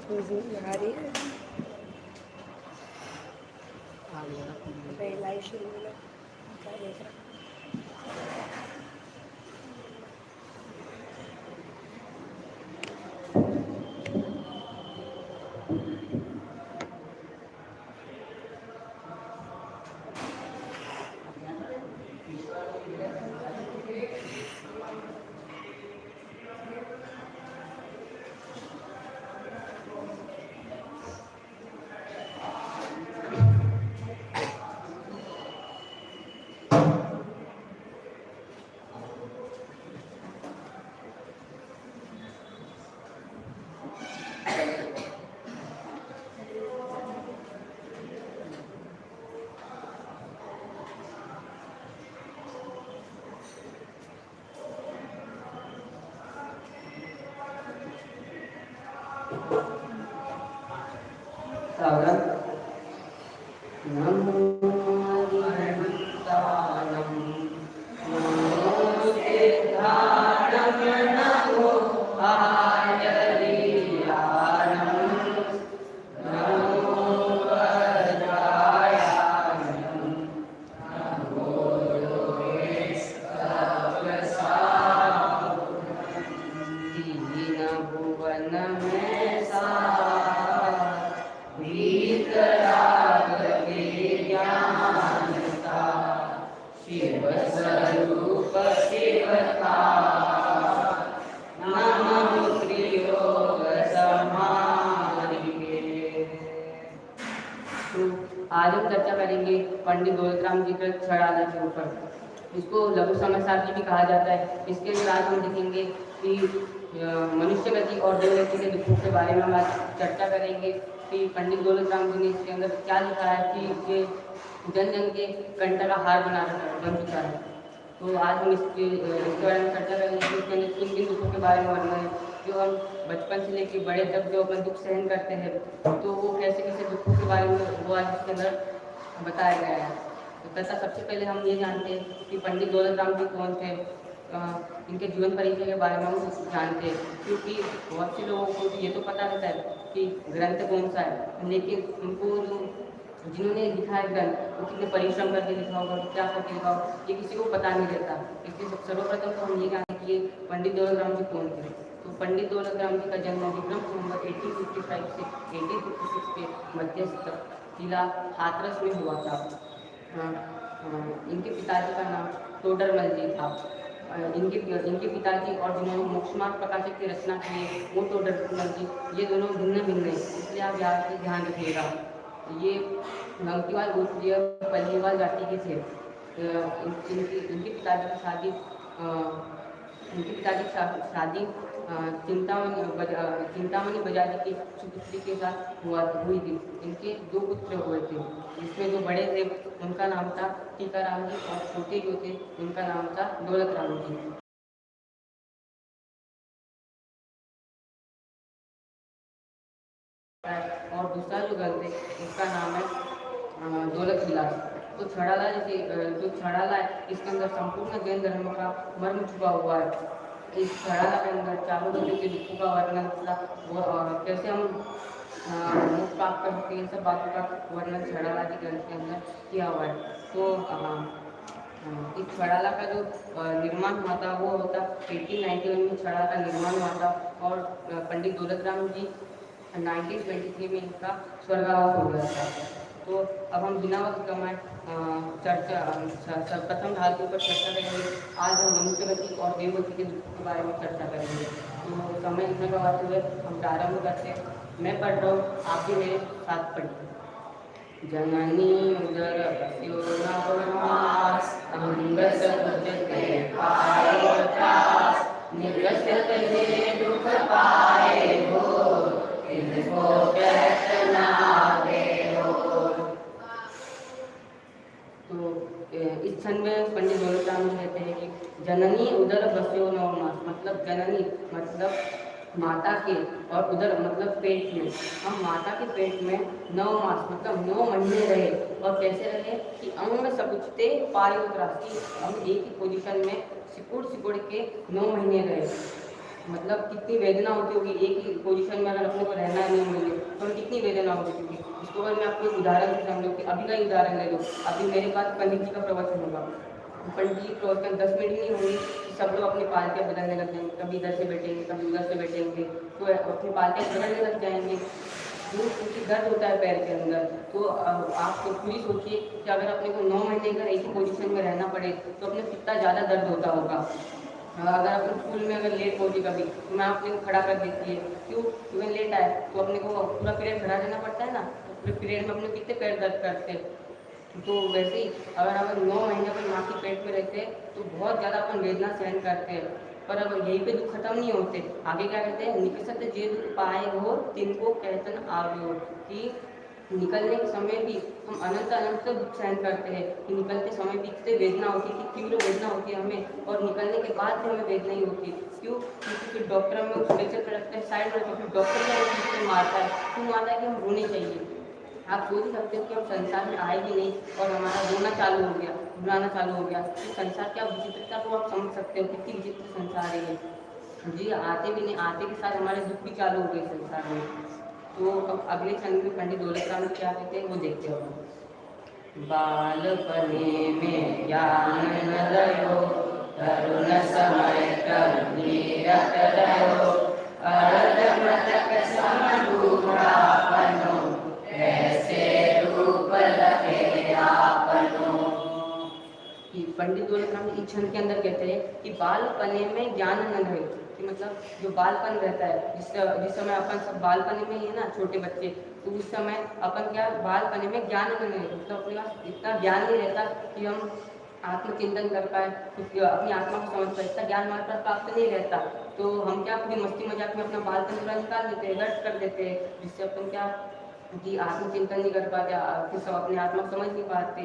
आ रही है लाइव शुरू में क्या देख रहा सावधान। नमो हरिहंताणं, नमो सिद्धाणं, नमो आयर्याणं, नमो वज्रायाणं, नमो दीनभुवन में वीतराग ज्ञानता, शिव स्वरूप शिवता, नमः त्रियोग समाधिके। तो आज हम चर्चा करेंगे पंडित दौलतराम जी के छड़ाला के ऊपर। इसको लघु समाजशास्त्र भी कहा जाता है। इसके लिए आज हम देखेंगे कि मनुष्य गति और देवगति के दुखों के बारे में हम आज चर्चा करेंगे कि पंडित दौलतराम जी ने इसके अंदर क्या लिखा है कि ये जन जन के कंठ का हार बन चुका है। तो आज हम इसके बारे में चर्चा करेंगे कि इसके अंदर किन किन दुखों के बारे में वर्णन है, जो हम बचपन से लेकर बड़े तक जो अपन दुख सहन करते हैं, तो वो कैसे कैसे दुखों के बारे में वो आज इसके अंदर बताया गया है। तो तथा सबसे पहले हम ये जानते हैं कि पंडित दौलतराम जी कौन थे। इनके जीवन परिचय के बारे में हम जानते हैं, क्योंकि बहुत से लोगों को ये तो पता रहता है कि ग्रंथ कौन सा है, लेकिन उनको जो जिन्होंने लिखा है ग्रंथ वो कितने परिश्रम करके लिखा होगा, क्या करके लिखा होगा, ये किसी को पता नहीं रहता। इसलिए सर्वप्रथम तो हम ये जानते कि ये पंडित दौलतराम जी कौन थे। तो पंडित दौलतराम जी का जन्म विक्रम संवत 1855 से 1856 के मध्य तक जिला हाथरस में हुआ था। इनके पिताजी का नाम टोडरमल जी था। इनके पिताजी और जिन्होंने मोक्षमार्ग प्रकाशक की रचना की है वो टोडरमल जी, ये दोनों भिन्न भिन्न हैं, इसलिए आप यहाँ से ध्यान रखिएगा। ये गंगटीवाल गोत्रीय पल्लीवाल जाति के थे। इनके पिताजी की शादी चिंतामणि बजाज की सुपुत्री के साथ हुई थी। इनके दो पुत्र हुए थे, जिसमें जो बड़े थे उनका नाम था टीकाराम जी और छोटे जो थे उनका नाम था दौलतराम जी। और दूसरा जो ग्रंथ है उसका नाम है दौलत विलास। तो छड़ाला जैसे जो छड़ाला है इसके अंदर संपूर्ण जैन धर्म का मर्म छुपा हुआ है। इस छड़ाला के अंदर चारों लोगों के दुखों का वर्णन था, वो कैसे हम मोक्ष प्राप्त कर सकते हैं, सब बातों का वर्णन छड़ाला के ग्रंथ के अंदर किया हुआ है। तो इस छड़ाला का जो निर्माण हुआ था वो होता 1891 में छड़ाला का निर्माण हुआ था, और पंडित दौलतराम जी 1923 में इनका स्वर्गवास हो गया था। तो अब हम बिना वक्त कमाए प्रथम भाग के ऊपर चर्चा करेंगे। आज हम मनुष्य गति और देवगति के दुखों के बारे में चर्चा करेंगे। तो समय इतना गवाते हुए हम प्रारंभ करते हैं। मैं पढ़ रहा हूँ, आप भी मेरे साथ पढ़िए। जननी उदर पस्यो नवमास, अंगस उजते पायो त्रास, निरस्त जे दुख पाए हो, इनको प्रयत्न आगे हो। तो इस क्षण में पंडित दौलतराम जी कहते हैं कि जननी उदर बस्यो नवमास, मतलब जननी मतलब माता के, और उदर मतलब पेट में। हम माता के पेट में 9 मास मतलब 9 महीने रहे, और कैसे रहे कि अंग सकुचते पायो त्रासी, हम एक ही पोजीशन में सिकुड़ के 9 महीने रहे। मतलब कितनी वेदना होती होगी एक ही पोजीशन में अगर अपने को रहना है 9 महीने, तो हमें कितनी वेदना होती होगी। इसको अगर मैं आपको एक उदाहरण से समझूँ कि अभी का ही उदाहरण ले लो, अभी मेरे पास पंडित जी का प्रवचन होगा, पंडित जी प्रवचन 10 मिनट नहीं होंगे, सब लोग अपनी पालतियाँ बदलने लग जाएंगे, कभी इधर से बैठेंगे, कभी उधर से बैठेंगे, तो अपनी पालतियाँ बदलने लग जाएंगे। जो क्योंकि दर्द होता है पैर के अंदर, तो आप तो खुद ही सोचिए कि अगर अपने को 9 महीने अगर एक ही पोजीशन में रहना पड़े तो अपने कितना ज़्यादा दर्द होता होगा। अगर अपन स्कूल में अगर लेट पहुंचे कभी, तो मैं अपने को खड़ा कर देती है, क्यों, क्योंकि लेट आए तो अपने को पूरा पीरियड खड़ा रहना पड़ता है ना, तो पूरे पीरियड में अपने कितने पैर दर्द करते हैं। तो वैसे ही अगर 9 महीने अपन माँ के पेट में रहते हैं तो बहुत ज़्यादा अपन वेदना सहन करते हैं, पर अब यहीं पे दुख खत्म नहीं होते। आगे क्या कहते हैं, निकसत जे दुख पाए हो तिनको कहतन आवे हो, कि निकलने के समय भी हम अनंत अनंत दुख सहन करते हैं, कि निकलते समय भी कितनी वेदना होती है, कि तीव्र वेदना होती है हमें, और निकलने के बाद भी हमें वेदना ही होती है। क्यों, क्योंकि फिर डॉक्टर हमें उस लेक्चर पर रखते हैं साइड में, तो फिर डॉक्टर क्या उस चीज़ मारता है, क्यों मारता है कि हम रोने चाहिए। आप सोच ही सकते हो कि हम संसार में आए भी नहीं और हमारा रोना चालू हो गया, घबराना चालू हो गया, तो संसार क्या विचित्रता को आप समझ सकते हो, कितनी विचित्र संसार है ये। जी आते भी नहीं, आते के साथ हमारे दुख भी चालू हो गए संसार में। तो अब अगले छंद में पंडित दौलत राम क्या कहते हैं वो देखते हो। बालपने में ज्ञान न दयो, तरुण समय तब नीरत रहो, अर्ध मृतक सम रूपापनो, ऐसे रूप लगे आपनो। कि पंडित दौलत राम इस छंद के अंदर कहते हैं कि बालपने में ज्ञान न रहे, कि मतलब जो बालपन रहता है, जिस समय अपन सब बालपने में ही है ना, छोटे बच्चे, तो उस समय अपन क्या बालपने में ज्ञान न रहे, मतलब अपने पास इतना ज्ञान नहीं रहता कि हम आत्मचिंतन कर पाए, क्योंकि अपनी आत्मा को समझ पाए, इतना ज्ञान हमारे पास प्राप्त नहीं रहता। तो हम क्या पूरी मस्ती मजाक में अपना बालपन पूरा निकाल देते हैं, व्यर्थ कर देते हैं, जिससे अपन क्या कि आत्मचिंतन नहीं कर पाते, फिर सब अपने आत्मा को समझ नहीं पाते।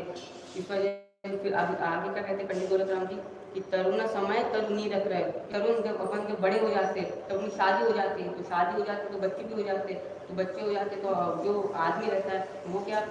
इस वजह फिर आगे आगे क्या कहते हैं पंडित दौलत राम जी कि तरुण समय तरुणी रख रहे, तरुण जब अपन के बड़े हो जाते तब उनकी शादी हो जाती है, तो शादी हो जाती तो बच्चे भी हो जाते, तो बच्चे हो जाते तो जो आदमी रहता है वो क्या,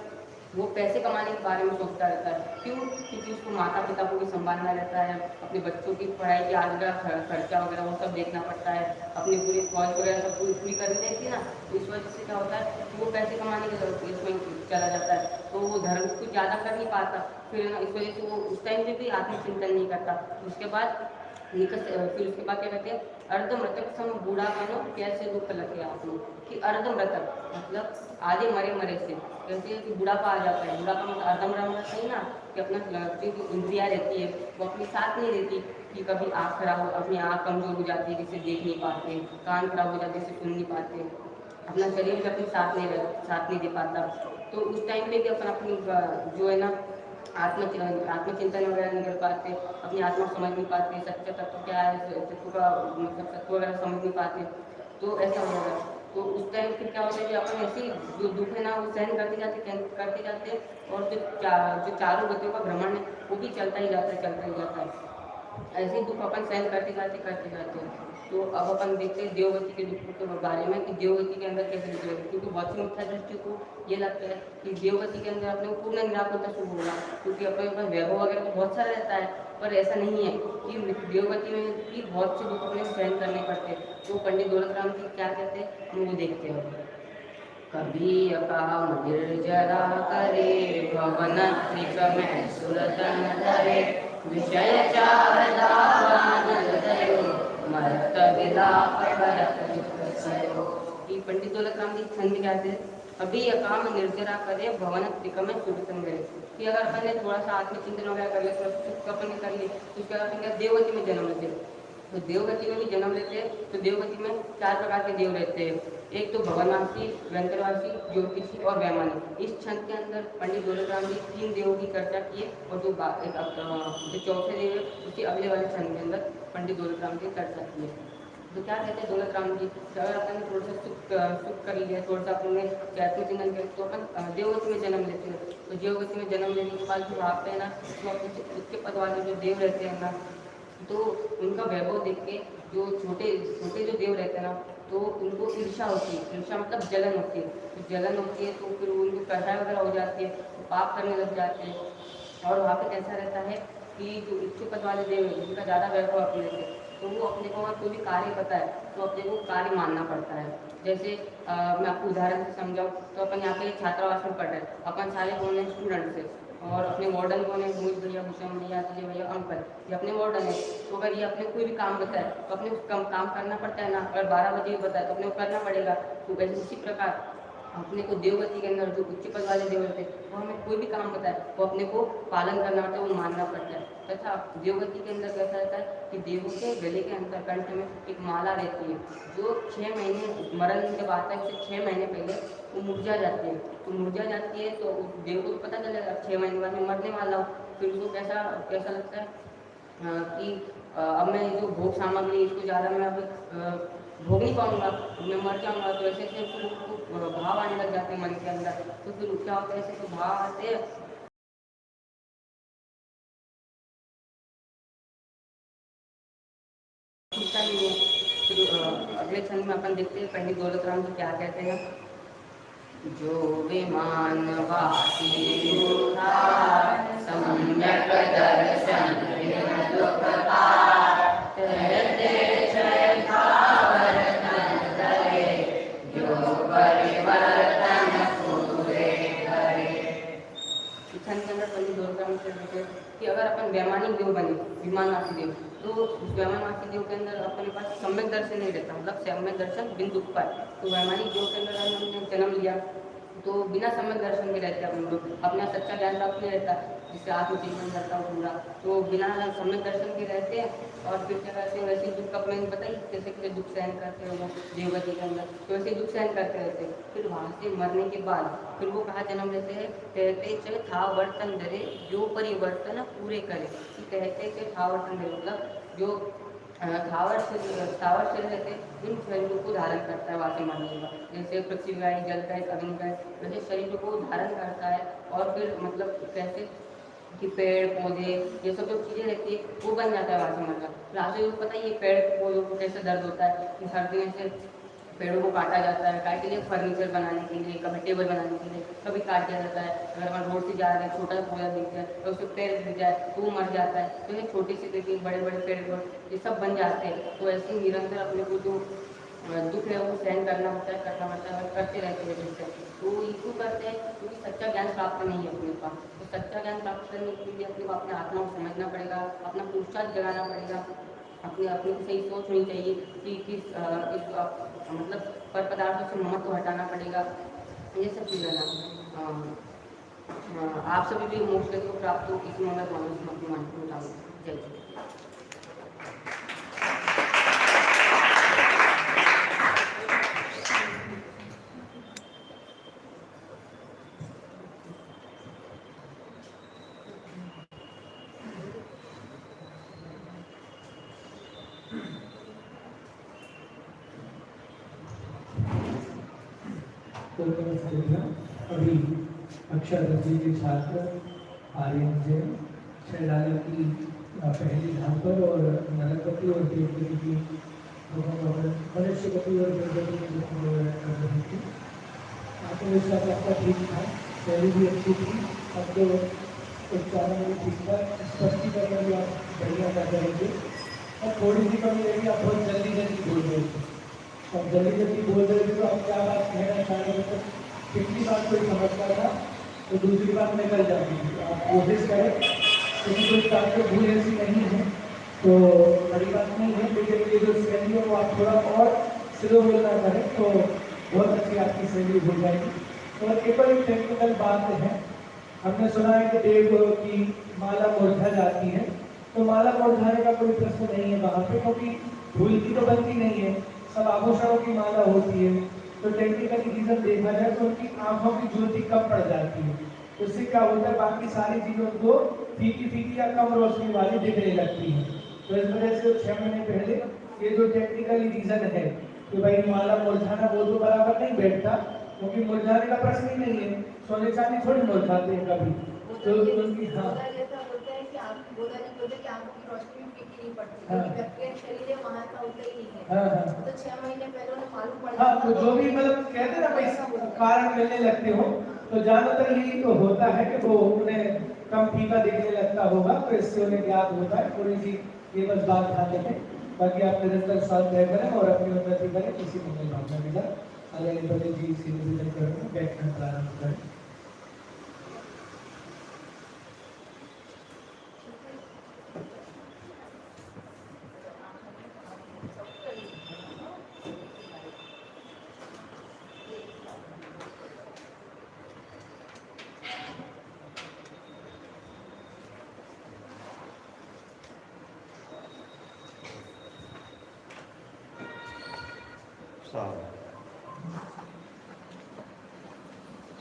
वो पैसे कमाने के बारे में सोचता रहता है। क्यों, क्योंकि उसको माता पिता को भी संभालना रहता है, अपने बच्चों की पढ़ाई की आगे का खर्चा वगैरह वो सब देखना पड़ता है, अपनी पूरी फौज वगैरह सब पूरी करनी रहती है ना, तो इस वजह से क्या होता है कि वो पैसे कमाने के इसमें चला जाता है, तो वो धर्म कुछ ज़्यादा कर नहीं पाता, फिर इस वजह से वो उस टाइम पे भी आत्मचिंतन नहीं करता। उसके बाद फिर उसके बाद क्या कहते हैं, अर्ध मृतक सम बूढ़ा बनो कैसे दुख लगे आप लोग, कि अर्ध मृतक मतलब आधे मरे मरे से, कहते हैं कि बुढ़ापा आ जाता है, बुढ़ापा मतलब अर्धमरा सही ना, कि अपना जो इंद्रिया रहती है वो अपनी साथ नहीं रहती, कि कभी आँख खराब हो, अपनी आँख कमजोर हो जाती है जिससे देख नहीं पाते, कान खराब हो जाते हैं जिससे सुन नहीं पाते, अपना शरीर भी अपने साथ नहीं दे पाता। तो उस टाइम पे भी अपन अपनी जो है ना आत्मचिंतन वगैरह नहीं कर पाते, अपनी आत्मा समझ नहीं पाते, सत्य तत्व क्या है, तत्व का मतलब तत्व वगैरह समझ नहीं पाते, तो ऐसा हो जाता है। तो उस टाइम फिर क्या होता है कि अपन ऐसे ही जो दुख है ना वो सहन करते जाते, और जो चारों गतियों का भ्रमण है वो भी चलता ही जाता है। ऐसे ही दुख अपन सहन करते जाते हैं। तो अब अपन देखते हैं देवगति के दुख के बारे में, कि देवगति के अंदर कैसे दुख है, क्योंकि बहुत सी मिथ्या दृष्टि को ये लगता है कि देवगति के अंदर अपने को पूर्ण निराकुरता शुभ होगा, क्योंकि अपने पास वैभव वगैरह तो बहुत सारा रहता है, पर ऐसा नहीं है कि देवगति में भी बहुत से दुख अपने सहन करने पड़ते हैं। तो पंडित दौलत राम जी क्या कहते हैं हम वो देखते हैं। कभी अकाम निर्जरा करे, भवन त्रिक में सुरतन धरे, विषय चार दावानल दयो, मरत विलाप करत दुख सयो। कि पंडित दौलत राम जी छंद क्या थे, अभी अकाम निर्जरा करे, भवन त्रिक में सुरतन धरे, कि अगर अपन ने थोड़ा सा आत्मचिंतन वगैरह कर लिया, सुख अपन ने कर लिए, तो उसके बाद अपन देवगति में जन्म लेते, तो देवगति में भी जन्म लेते हैं। तो देवगति में 4 प्रकार के देव रहते हैं, एक तो भवनवासी, व्यंतरवासी, ज्योतिषी और वैमानिक। इस छंद के अंदर पंडित दौलत राम जी 3 देवों की चर्चा किए, और जो चौथे देव है उसके अगले वाले छंद के अंदर पंडित दौलत राम जी चर्चा किए। तो क्या कहते हैं दौलत राम जी, अगर अपन थोड़ा सा सुख कर लिया, थोड़ा सा अपने आत्मचिंतन करें, तो अपन देवगति में जन्म लेते हैं। तो देवगति में जन्म लेने के बाद जो वहाँ पे है ना, तो अपने उच्च पद वाले जो देव रहते हैं ना, तो उनका वैभव देख के जो छोटे जो देव रहते हैं ना, तो उनको ईर्ष्या होती है, ईर्ष्या मतलब जलन होती है, तो जलन होती है तो फिर उनको कषाय वगैरह हो जाती है, तो पाप करने लग जाते हैं। और वहाँ पे कैसा रहता है कि जो उच्च पद वाले देव हैं जिनका ज़्यादा वैभव अपने रहते हैं, तो वो अपने को अगर कोई भी कार्य पता है तो अपने को कार्य मानना पड़ता है। जैसे मैं आपको उदाहरण से समझाऊँ तो अपन यहाँ पे छात्रावास में पढ़ रहे हैं, अपन सारे कौन है स्टूडेंट्स है और अपने वार्डन कौन है, मोहित भैया, भूषण भैया, अजय भैया, अंकल, ये अपने वार्डन है। तो अगर ये अपने कोई भी काम बताए तो अपने को काम करना पड़ता है ना। अगर 12 बजे भी बताए तो अपने को करना पड़ेगा। तो वैसे उसी प्रकार अपने को देवगति के अंदर जो उच्च पद वाले देव होते हैं वो हमें कोई भी काम बताए वो अपने को पालन करना पड़ता है, वो मानना पड़ता है। तथा देवगति के अंदर कैसा रहता है कि देवों के गले के अंतर कंठ में एक माला रहती है जो 6 महीने मरण जब आता है उससे 6 महीने पहले वो मुरझा जाती है। तो मुरझा जाती है तो उस देव को पता चलेगा 6 महीने बाद मैं मरने वाला हूँ। फिर उसको कैसा कैसा लगता है कि अब मैं जो भोग सामग्री इसको ज़्यादा मैं अब भोग नहीं पाऊंगा, मैं मर जाऊंगा। तो ऐसे ऐसे उसको भाव आने लग जाते हैं मन के अंदर। तो फिर क्या होता है, ऐसे तो भाव आते हैं छूटता नहीं है। फिर अगले क्षण में अपन देखते हैं पंडित दौलत राम जी क्या कहते हैं, जो विमान वासी सम्यक दर्शन कि अगर अपन वैमानिक देव बने, विमानवासी देव, तो उस वैमानवासी देव के अंदर अपने पास सम्यक दर्शन नहीं रहता, मतलब सम्यक दर्शन बिंदु पर। तो वैमानिक देव के अंदर हमने जन्म लिया तो बिना सम्यक दर्शन के रहते हैं अपन लोग, अपना सच्चा ज्ञान प्राप्त नहीं रहता जिससे आत्मचिंतन करता हूँ पूरा। तो बिना सम्यक दर्शन के रहते हैं और फिर क्या करते हैं, वैसे दुख का मैंने बताई कैसे कैसे दुख सहन करते हैं वो देवगति के अंदर, तो वैसे दुख सहन करते रहते हैं। फिर वहाँ से मरने के बाद फिर वो कहाँ जन्म लेते हैं, कहते चले था वर्तन धरे जो परिवर्तन पूरे करे। कहते थे था वर्तन धरे मतलब जो स्थावर शरीर रहते इन शरीरों को धारण करता है वहाँ से मरने के बाद। जैसे पृथ्वी का है, जल का है, अग्नि का है, वैसे शरीर को धारण करता है। और फिर मतलब कैसे कि पेड़ पौधे ये सब जो चीज़ें रहती है वो बन जाता है वहाँ से मरकर। फिर आपसे जो पता ही है पेड़ पौधों को कैसे दर्द होता है कि सर्दी में से पेड़ों को काटा जाता है, काय के लिए फर्नीचर बनाने के लिए, कभी टेबल बनाने के लिए, कभी काट दिया जाता है। अगर हम रोड से जा रहे हैं छोटा सा पौधा दिख जाए तो उसके पेड़ दिख जाए तो वो मर जाता है। तो ये छोटे से देखिए बड़े बड़े पेड़ ये सब बन जाते हैं। तो ऐसे ही निरंतर अपने को जो दुख है वो सहन करना होता है, करना पड़ता है और करते रहते हैं जैसे। तो ये क्यों करते हैं, क्योंकि सच्चा ज्ञान प्राप्त नहीं है अपने पास। तो सच्चा ज्ञान प्राप्त करने के लिए अपने को अपने आत्मा को समझना पड़ेगा, अपना पुरुषार्थ जगाना पड़ेगा, अपने अपने को सही सोच होनी चाहिए कि किस मतलब पर पदार्थों से ममत्व को हटाना पड़ेगा। ये सब चीज़ें ना आप सभी भी मोक्ष को प्राप्त हो इसी में मनुष्य अपनी मान को उठाऊँ। जय जय। अभी कक्षा 10वीं के छात्र आर्यन से शैलाला की पहली धाम पर और नरकपति और देवपति की मनुष्यपति और देवपति की कर रही थी। आत्मविश्वास आपका ठीक था, पहली भी अच्छी थी, अब तो उच्चारण भी ठीक था, स्पष्टीकरण भी आप बढ़िया कर रहे और थोड़ी सी कमी रही, आप बहुत जल्दी जल्दी बोल रहे थे। अब जल्दी जल्दी बोल रहे थे तो आप क्या बात कहना चाह रहे थे, पिछली बात कोई समझता था तो दूसरी बात निकल जाती थी। आप कोशिश करें, क्योंकि कोई बात तो भूल ऐसी नहीं है तो बड़ी बात नहीं है, लेकिन ये जो शैली है वो आप थोड़ा और स्लो बोलना करें तो बहुत अच्छी आपकी शैली हो जाएगी। और एक और टेक्निकल बात है, हमने सुना है कि देव की माला मुरझा जाती है, तो माला मुरझाने का कोई प्रश्न नहीं है वहाँ पे, क्योंकि धूल की तो बनती नहीं है, सब आभूषणों की माला होती है। तो टेक्निकली रीजन देखा जाए तो उनकी आंखों की ज्योति कम पड़ जाती है, उससे क्या होता है बाकी सारी चीजों को फीकी फीकी या कम रोशनी वाली दिखने लगती है। तो इस वजह से 6 महीने पहले ये जो टेक्निकली रीजन है कि भाई माला मुरझाना वो तो बराबर नहीं बैठता, क्योंकि मुरझाने का प्रश्न ही नहीं है, सोने चांदी थोड़ी मुरझाते हैं कभी। तो उनकी हाँ तो 6 महीने पहले उन्हें मालूम पड़ हाँ, तो जो भी मतलब कहते ना भाई कारण मिलने लगते हो, तो ज्यादातर यही तो होता है कि वो उन्हें कम फीका दिखने लगता होगा, तो इससे उन्हें ज्ञात होता है। थोड़ी सी ये बस बात ध्यान रखें। बाकी आप निरंतर साथ तय करें और अपनी उन्नति करें किसी मंगल भावना के साथ। आदरणीय पंडित जी सीधे कर बैठना प्रारंभ करें।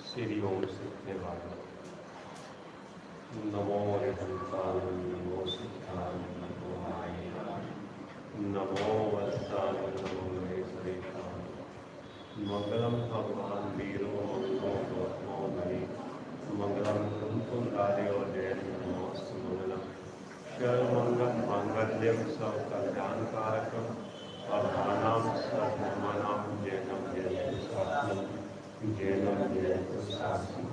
श्री ओम सीखने वाले नमो हरिहंताय नमो सिद्धाय नमो माये नमो वत्साय नमो नरेशाय मंगलम भगवान वीरो मंगलो गौतमो हरि मंगलम कुंतुम राधे और जय नमोस्तु मंगलम सर्वमंगल मांगल्यम सब कल्याणकारकम अभानाम सर्वमनाम जैनम जयतु साधनम जैनम जयतु साधनम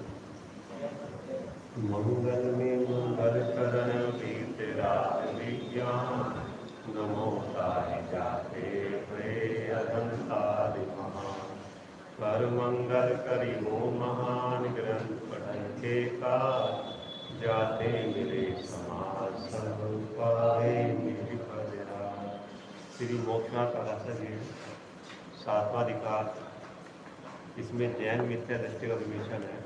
मंगल में मंगल करण कीर्तिराज विज्ञान नमो ताहि जाते प्रे अधंतादि महान कर मंगल करी वो महान ग्रंथ पठन के का जाते मिले समाज सर्व पाए मिल पदरा। श्री मोक्षनाथ आचार्य सातवां अधिकार, इसमें जैन मिथ्या दृष्टि का विवेचन है।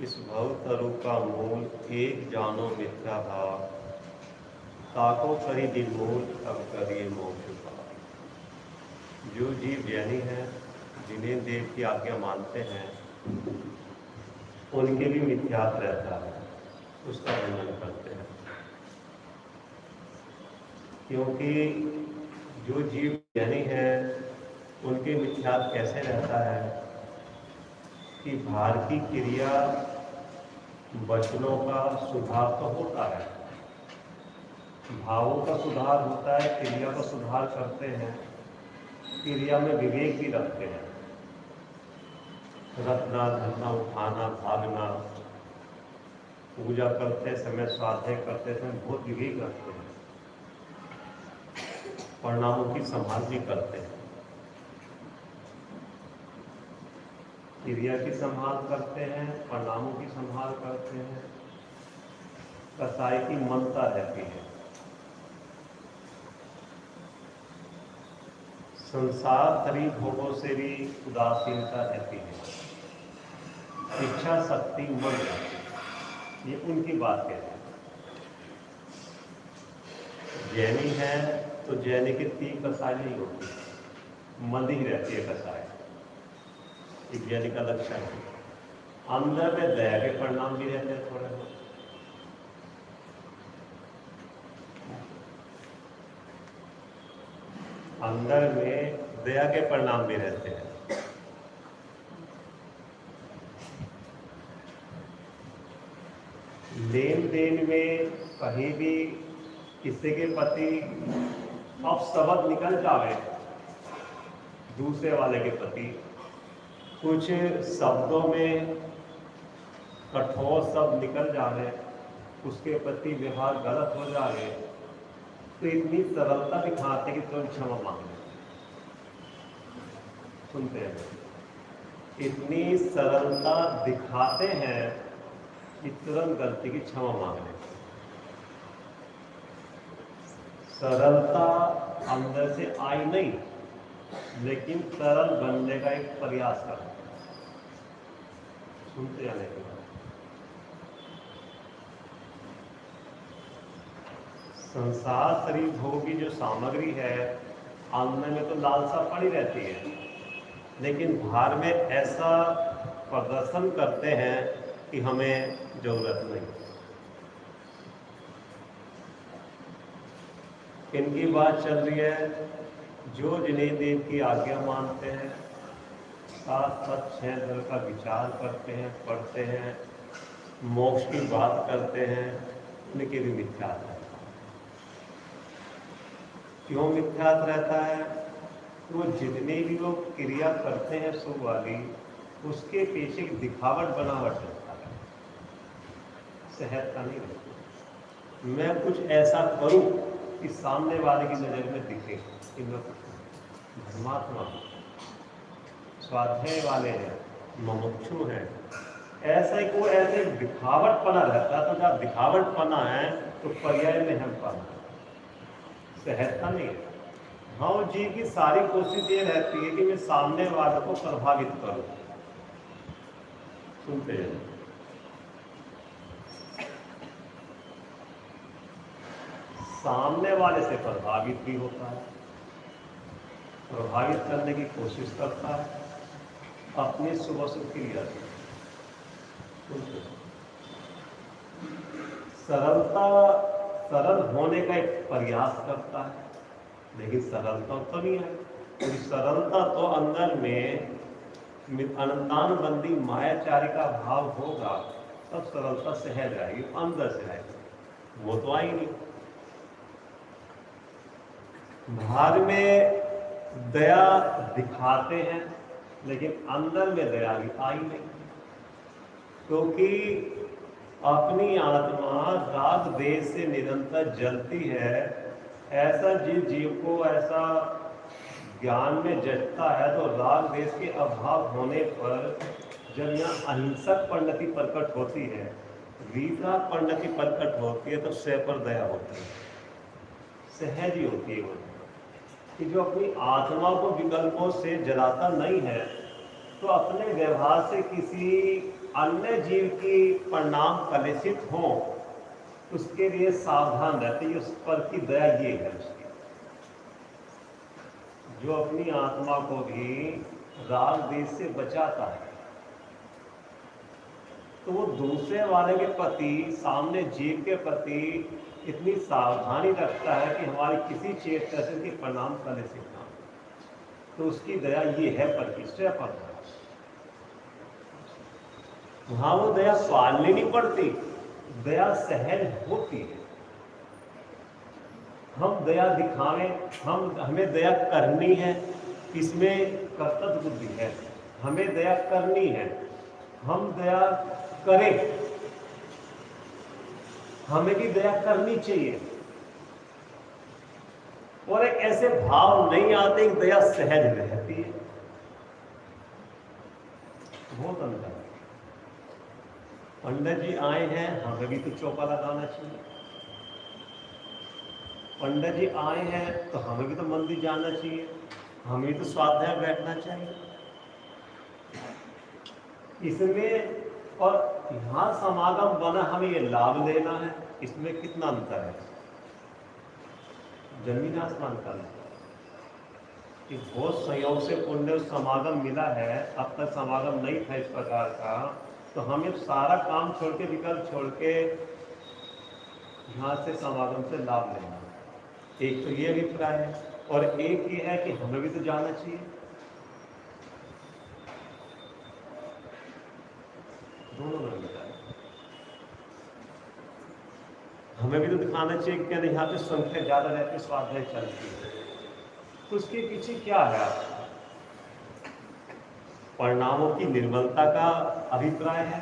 इस भव तरु का मूल एक जानो मिथ्या भाव ताको करी दिन मूल अब करिए मोक्ष भाव। जो जीव ज्ञानी हैं, जिन्हें देव की आज्ञा मानते हैं, उनके भी मिथ्यात रहता है, उसका वर्णन करते हैं। क्योंकि जो जीव ज्ञानी हैं उनके मिथ्यात कैसे रहता है कि भार की क्रिया वचनों का सुधार तो होता है, भावों का सुधार होता है, क्रिया का सुधार करते हैं, क्रिया में विवेक भी रखते हैं। रखना, धरना, उठाना, भागना, पूजा करते समय, स्वाध्याय करते समय बहुत विवेक रखते हैं, परिणामों की संभाल भी करते हैं, क्रिया की संभाल करते हैं, परिणामों की संभाल करते हैं, कसाई की ममता रहती है। संसार शरीर भोगों से भी उदासीनता रहती है, इच्छा शक्ति मर जाती है। ये उनकी बात कहते हैं। जैनी है तो जैनी की तीन कसाई नहीं होती, मंदी ही रहती है कसाई। एक जैनी का लक्षण है। अंदर में दया के परिणाम भी रहते हैं थोड़े बहुत। अंदर में दया के परिणाम भी रहते हैं। लेन देन में कहीं भी किसी के प्रति अपशब्द निकल जावे, दूसरे वाले के प्रति कुछ शब्दों में कठोर शब्द निकल जावे, उसके प्रति व्यवहार गलत हो जावे, तो इतनी सरलता दिखाते कि तुरंत क्षमा मांग ले। सुनते हैं, इतनी सरलता दिखाते हैं कि तुरंत गलती की क्षमा मांग ले। सरलता अंदर से आई नहीं, लेकिन सरल बनने का एक प्रयास कर। सुनते आने के बाद संसार शरीर भोग की जो सामग्री है, अंदर में तो लालसा पड़ी रहती है, लेकिन बाहर में ऐसा प्रदर्शन करते हैं कि हमें जरूरत नहीं। इनकी बात चल रही है, जो जिन्हें देव की आज्ञा मानते हैं, साथ साथ 6 दल का विचार करते हैं, पढ़ते हैं, मोक्ष की बात करते हैं, उनके भी मिथ्यात है। क्यों मिथ्यात रहता है? वो जितनी भी लोग क्रिया करते हैं शुभ वाली, उसके पीछे एक दिखावट बनावट रहता है, सेहत का नहीं रहता। मैं कुछ ऐसा करूं कि सामने वाले की नज़र में दिखे कि मैं कुछ धर्मात्मा हूं, स्वाध्याय वाले हैं, मुमुक्षु हैं, ऐसा ही कोई ऐसे दिखावटपना रहता है। तो जब दिखावटपना है तो पर्याय में हम पाना, सेहत का नहीं है। भाव जी की सारी कोशिश ये रहती है कि मैं सामने वाले को प्रभावित करूं। सुनते हैं, सामने वाले से प्रभावित भी होता है, प्रभावित करने की कोशिश करता है, अपनी सुबह सुख के लिए सरल होने का एक प्रयास करता है, लेकिन सरलता तो नहीं है। क्योंकि सरलता तो अंदर में अनंतानुबंधी मायाचारी का भाव होगा, तब सरलता सहज आएगी, अंदर से आएगी, वो तो आई नहीं। बाहर में दया दिखाते हैं, लेकिन अंदर में दया भी आई नहीं, क्योंकि अपनी आत्मा राग देश से निरंतर जलती है। ऐसा जीव को ऐसा ज्ञान में जचता है, तो राग देश के अभाव होने पर जब यहाँ अहिंसक परिणति प्रकट होती है, वीतराग परिणति प्रकट होती है, तो स्वयं पर दया होती है, सहज ही होती है वो, कि जो अपनी आत्मा को विकल्पों से जलाता नहीं है, तो अपने व्यवहार से किसी अन्य जीव की परिणाम कलुषित हो, उसके लिए सावधान रहते हैं। उस पर की दया ये है उसकी, जो अपनी आत्मा को भी राग देश से बचाता है, तो वो दूसरे वाले के प्रति, सामने जीव के प्रति इतनी सावधानी रखता है कि हमारी किसी चेतन के परिणाम कलुषित ना हो, तो उसकी दया ये है प्रतिष्ठा पर। वहां वो दया पालनी नहीं पड़ती, दया सहज होती है। हम दया दिखावें, हमें दया करनी है, इसमें कर्तव्य बुद्धि है, हमें दया करनी है, हम दया करें, हमें भी दया करनी चाहिए। और एक ऐसे भाव नहीं आते कि दया सहज रहती है, बहुत अंतर है। पंडित जी आए हैं, हमें भी तो चौका लगाना चाहिए। पंडित जी आए हैं तो हमें भी तो मंदिर जाना चाहिए, हमें भी तो स्वाध्याय बैठना चाहिए। इसमें और यहाँ समागम बना, हमें ये लाभ लेना है, इसमें कितना अंतर है, जमीन आसमान का अंतर। कि बहुत संयोग से पुण्य समागम मिला है, अब तक समागम नहीं था इस प्रकार का, तो हमें सारा काम छोड़ के, विकल्प छोड़ के यहाँ से समागम से लाभ लेना। एक तो ये अभिप्राय है, और एक ये है कि हमें भी तो जाना चाहिए। दोनों में अभिप्राय, हमें भी तो दिखाना चाहिए कि यहाँ पे संख्या ज्यादा रहती, स्वाध्याय चलती है, तो उसके पीछे क्या है? परिणामों की निर्मलता का अभिप्राय है,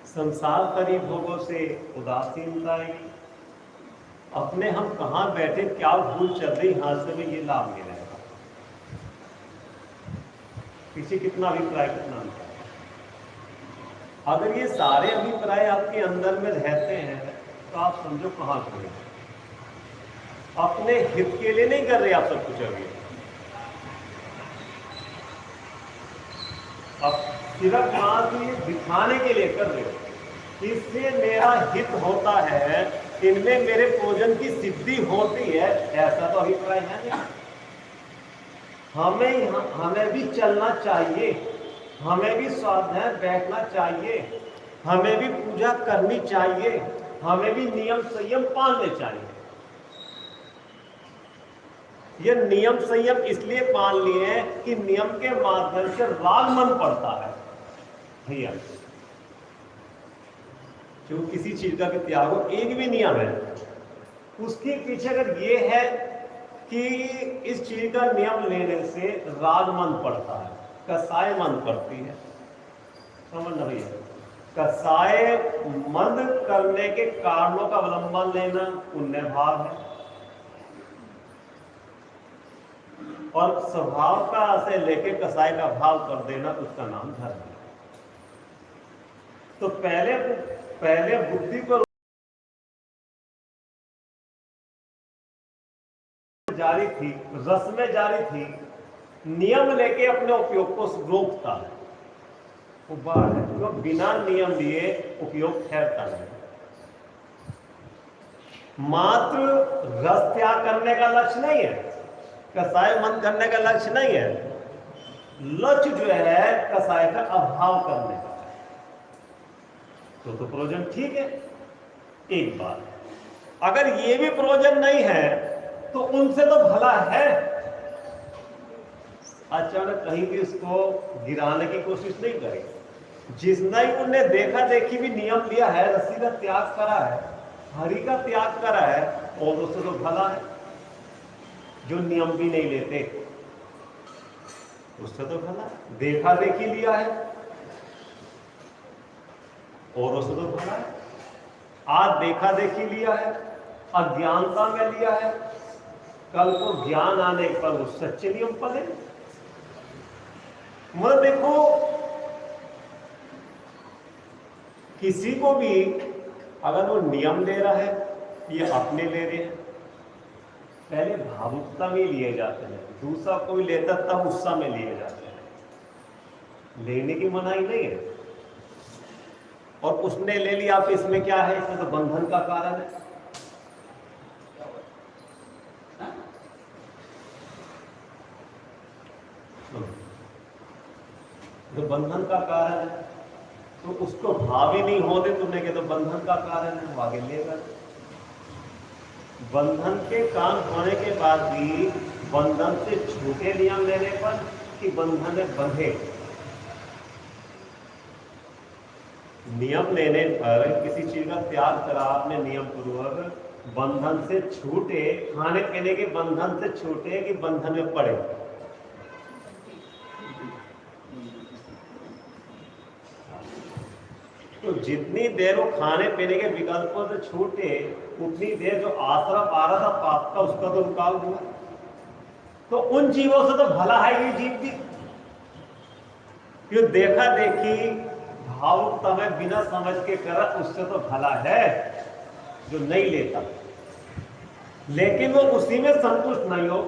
संसार करी भोगों से उदासीनता आएगी, अपने हम कहाँ बैठे, क्या भूल चल रही, यहाँ से में ये लाभ मिलेगा। पीछे कितना अभिप्राय, कितना अंतर। अगर ये सारे अभिप्राय आपके अंदर में रहते हैं, तो आप समझो कहाँ खड़े, अपने हित के लिए नहीं कर रहे आप सब कुछ। अभी अब सिर्फ मात्र ये दिखाने के लिए कर रहे हो, इससे मेरा हित होता है, इनमें मेरे भोजन की सिद्धि होती है, ऐसा तो अभिप्राय है नहीं। हमें भी चलना चाहिए, हमें भी स्वाध्याय बैठना चाहिए, हमें भी पूजा करनी चाहिए, हमें भी नियम संयम पालने चाहिए। ये नियम संयम इसलिए पाल लिए कि नियम के माध्यम से राग मन पड़ता है भैया। जो किसी चीज का भी त्याग हो, एक भी नियम है, उसके पीछे अगर ये है कि इस चीज का नियम लेने से रागमन पड़ता है, कसाय मन पड़ती है। समझना भैया, कसाय मन करने के कारणों का अवलंबन लेना पुण्य भाव है, और स्वभाव का से लेके कसाय का भाव कर देना उसका नाम धर्म है। तो पहले बुद्धि को जारी थी, रस में जारी थी, नियम लेके अपने उपयोग को रोकता है, वो बात है। तो बिना नियम लिए उपयोग ठहरता नहीं। मात्र रस त्याग करने का लक्ष्य नहीं है, कसाय मन करने का लक्ष्य नहीं है, लक्ष्य जो है कसाय का अभाव करने का। तो प्रयोजन ठीक है। एक बात, अगर ये भी प्रयोजन नहीं है तो उनसे तो भला है। अचानक कहीं भी उसको गिराने की कोशिश नहीं करें। जिसने उन्हें देखा देखी भी नियम लिया है, रस्सी का त्याग करा है, हरि का त्याग करा है, और उससे तो भला है। जो नियम भी नहीं लेते उससे तो भला, देखा देखी लिया है और उससे तो भला है। आज देखा देखी लिया है, अज्ञानता में लिया है, कल को ज्ञान आने पर वो सच्चे नियम पले। मतलब देखो, किसी को भी अगर वो नियम ले रहा है, ये अपने ले रहे हैं, पहले भावुकता में लिए जाते हैं, दूसरा कोई लेता तब उत्साह में लिए जाते हैं। लेने की मनाही नहीं है, और उसने ले लिया, आप इसमें क्या है, इसमें तो बंधन का कारण है। तो बंधन का कारण है, तो उसको भाव ही नहीं होने तुमने के, तो बंधन का कारण है, वो आगे लेगा। बंधन के कारण होने के बाद भी बंधन से छूटे नियम लेने पर, कि बंधन में बंधे। नियम लेने पर किसी चीज का त्याग करा आपने नियम पूर्वक, बंधन से छूटे, खाने पीने के बंधन से छूटे कि बंधन में पड़े। तो जितनी देर वो खाने पीने के विकल्पों से छूटे, उतनी देर जो आश्रम आ रहा था पाप का, उसका तो रुकाव हुआ। तो उन जीवों से तो भला है ये जीव भी, क्यों देखा देखी भावुकता में बिना समझ के करा, उससे तो भला है जो नहीं लेता। लेकिन वो उसी में संतुष्ट नहीं हो,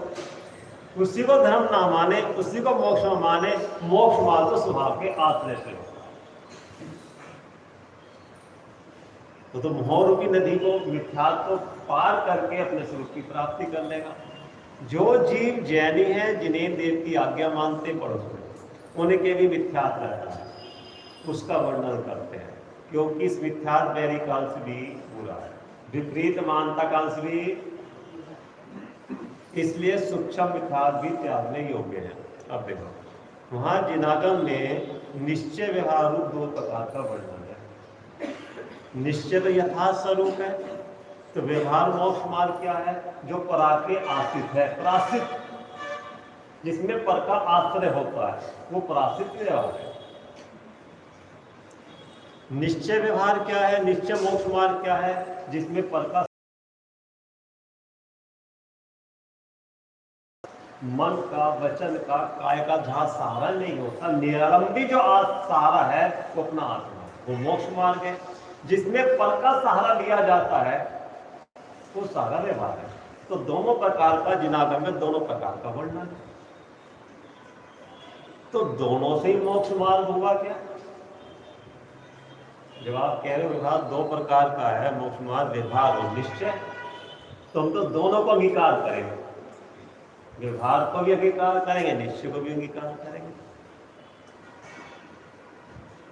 उसी को धर्म ना माने, उसी को मोक्ष माने। मोक्ष मार्ग तो स्वभाव के आश्रय से हो। तो मोह रूपी नदी को, मिथ्यात्व को पार करके अपने स्वरूप की प्राप्ति कर लेगा। जो जीव जैनी है, जिन्हें देव की आज्ञा मानते पड़ोस में, उनके भी मिथ्यात्व रहता है, उसका वर्णन करते हैं। क्योंकि इस मिथ्यात्व बैरी काल से भी बुरा है, विपरीत मानता काल से भी, इसलिए सूक्ष्म मिथ्यात्व भी त्यागने योग्य है। अब देखो, वहां जिनागम में निश्चय व्यवहार रूप दो प्रकार का वर्णन है। निश्चय तो यथार्थ स्वरूप है, तो व्यवहार मोक्ष मार्ग क्या है, जो परा के आश्रित है, पराश्रित, जिसमें पर का आश्रय होता है, वो पराश्रित व्यवहार है। निश्चय व्यवहार क्या है, निश्चय मोक्ष मार्ग क्या है, जिसमें पर का मन का, वचन का, काय का जहां सहारा नहीं होता, निरालंबी जो सहारा है वो अपना आत्मा, वो मोक्ष मार्ग है। जिसमें पर का सहारा लिया जाता है वो सहारा व्यवहार है। तो दोनों प्रकार का जिनागम में दोनों प्रकार का वर्णन है। तो दोनों से ही मोक्ष मार्ग हुआ क्या? जब आप कह रहे हो व्यवहार दो प्रकार का है, मोक्ष मार्ग व्यवहार और निश्चय, तो हम तो दोनों को अंगीकार करेंगे, व्यवहार को भी अंगीकार करेंगे, निश्चय को भी अंगीकार करेंगे।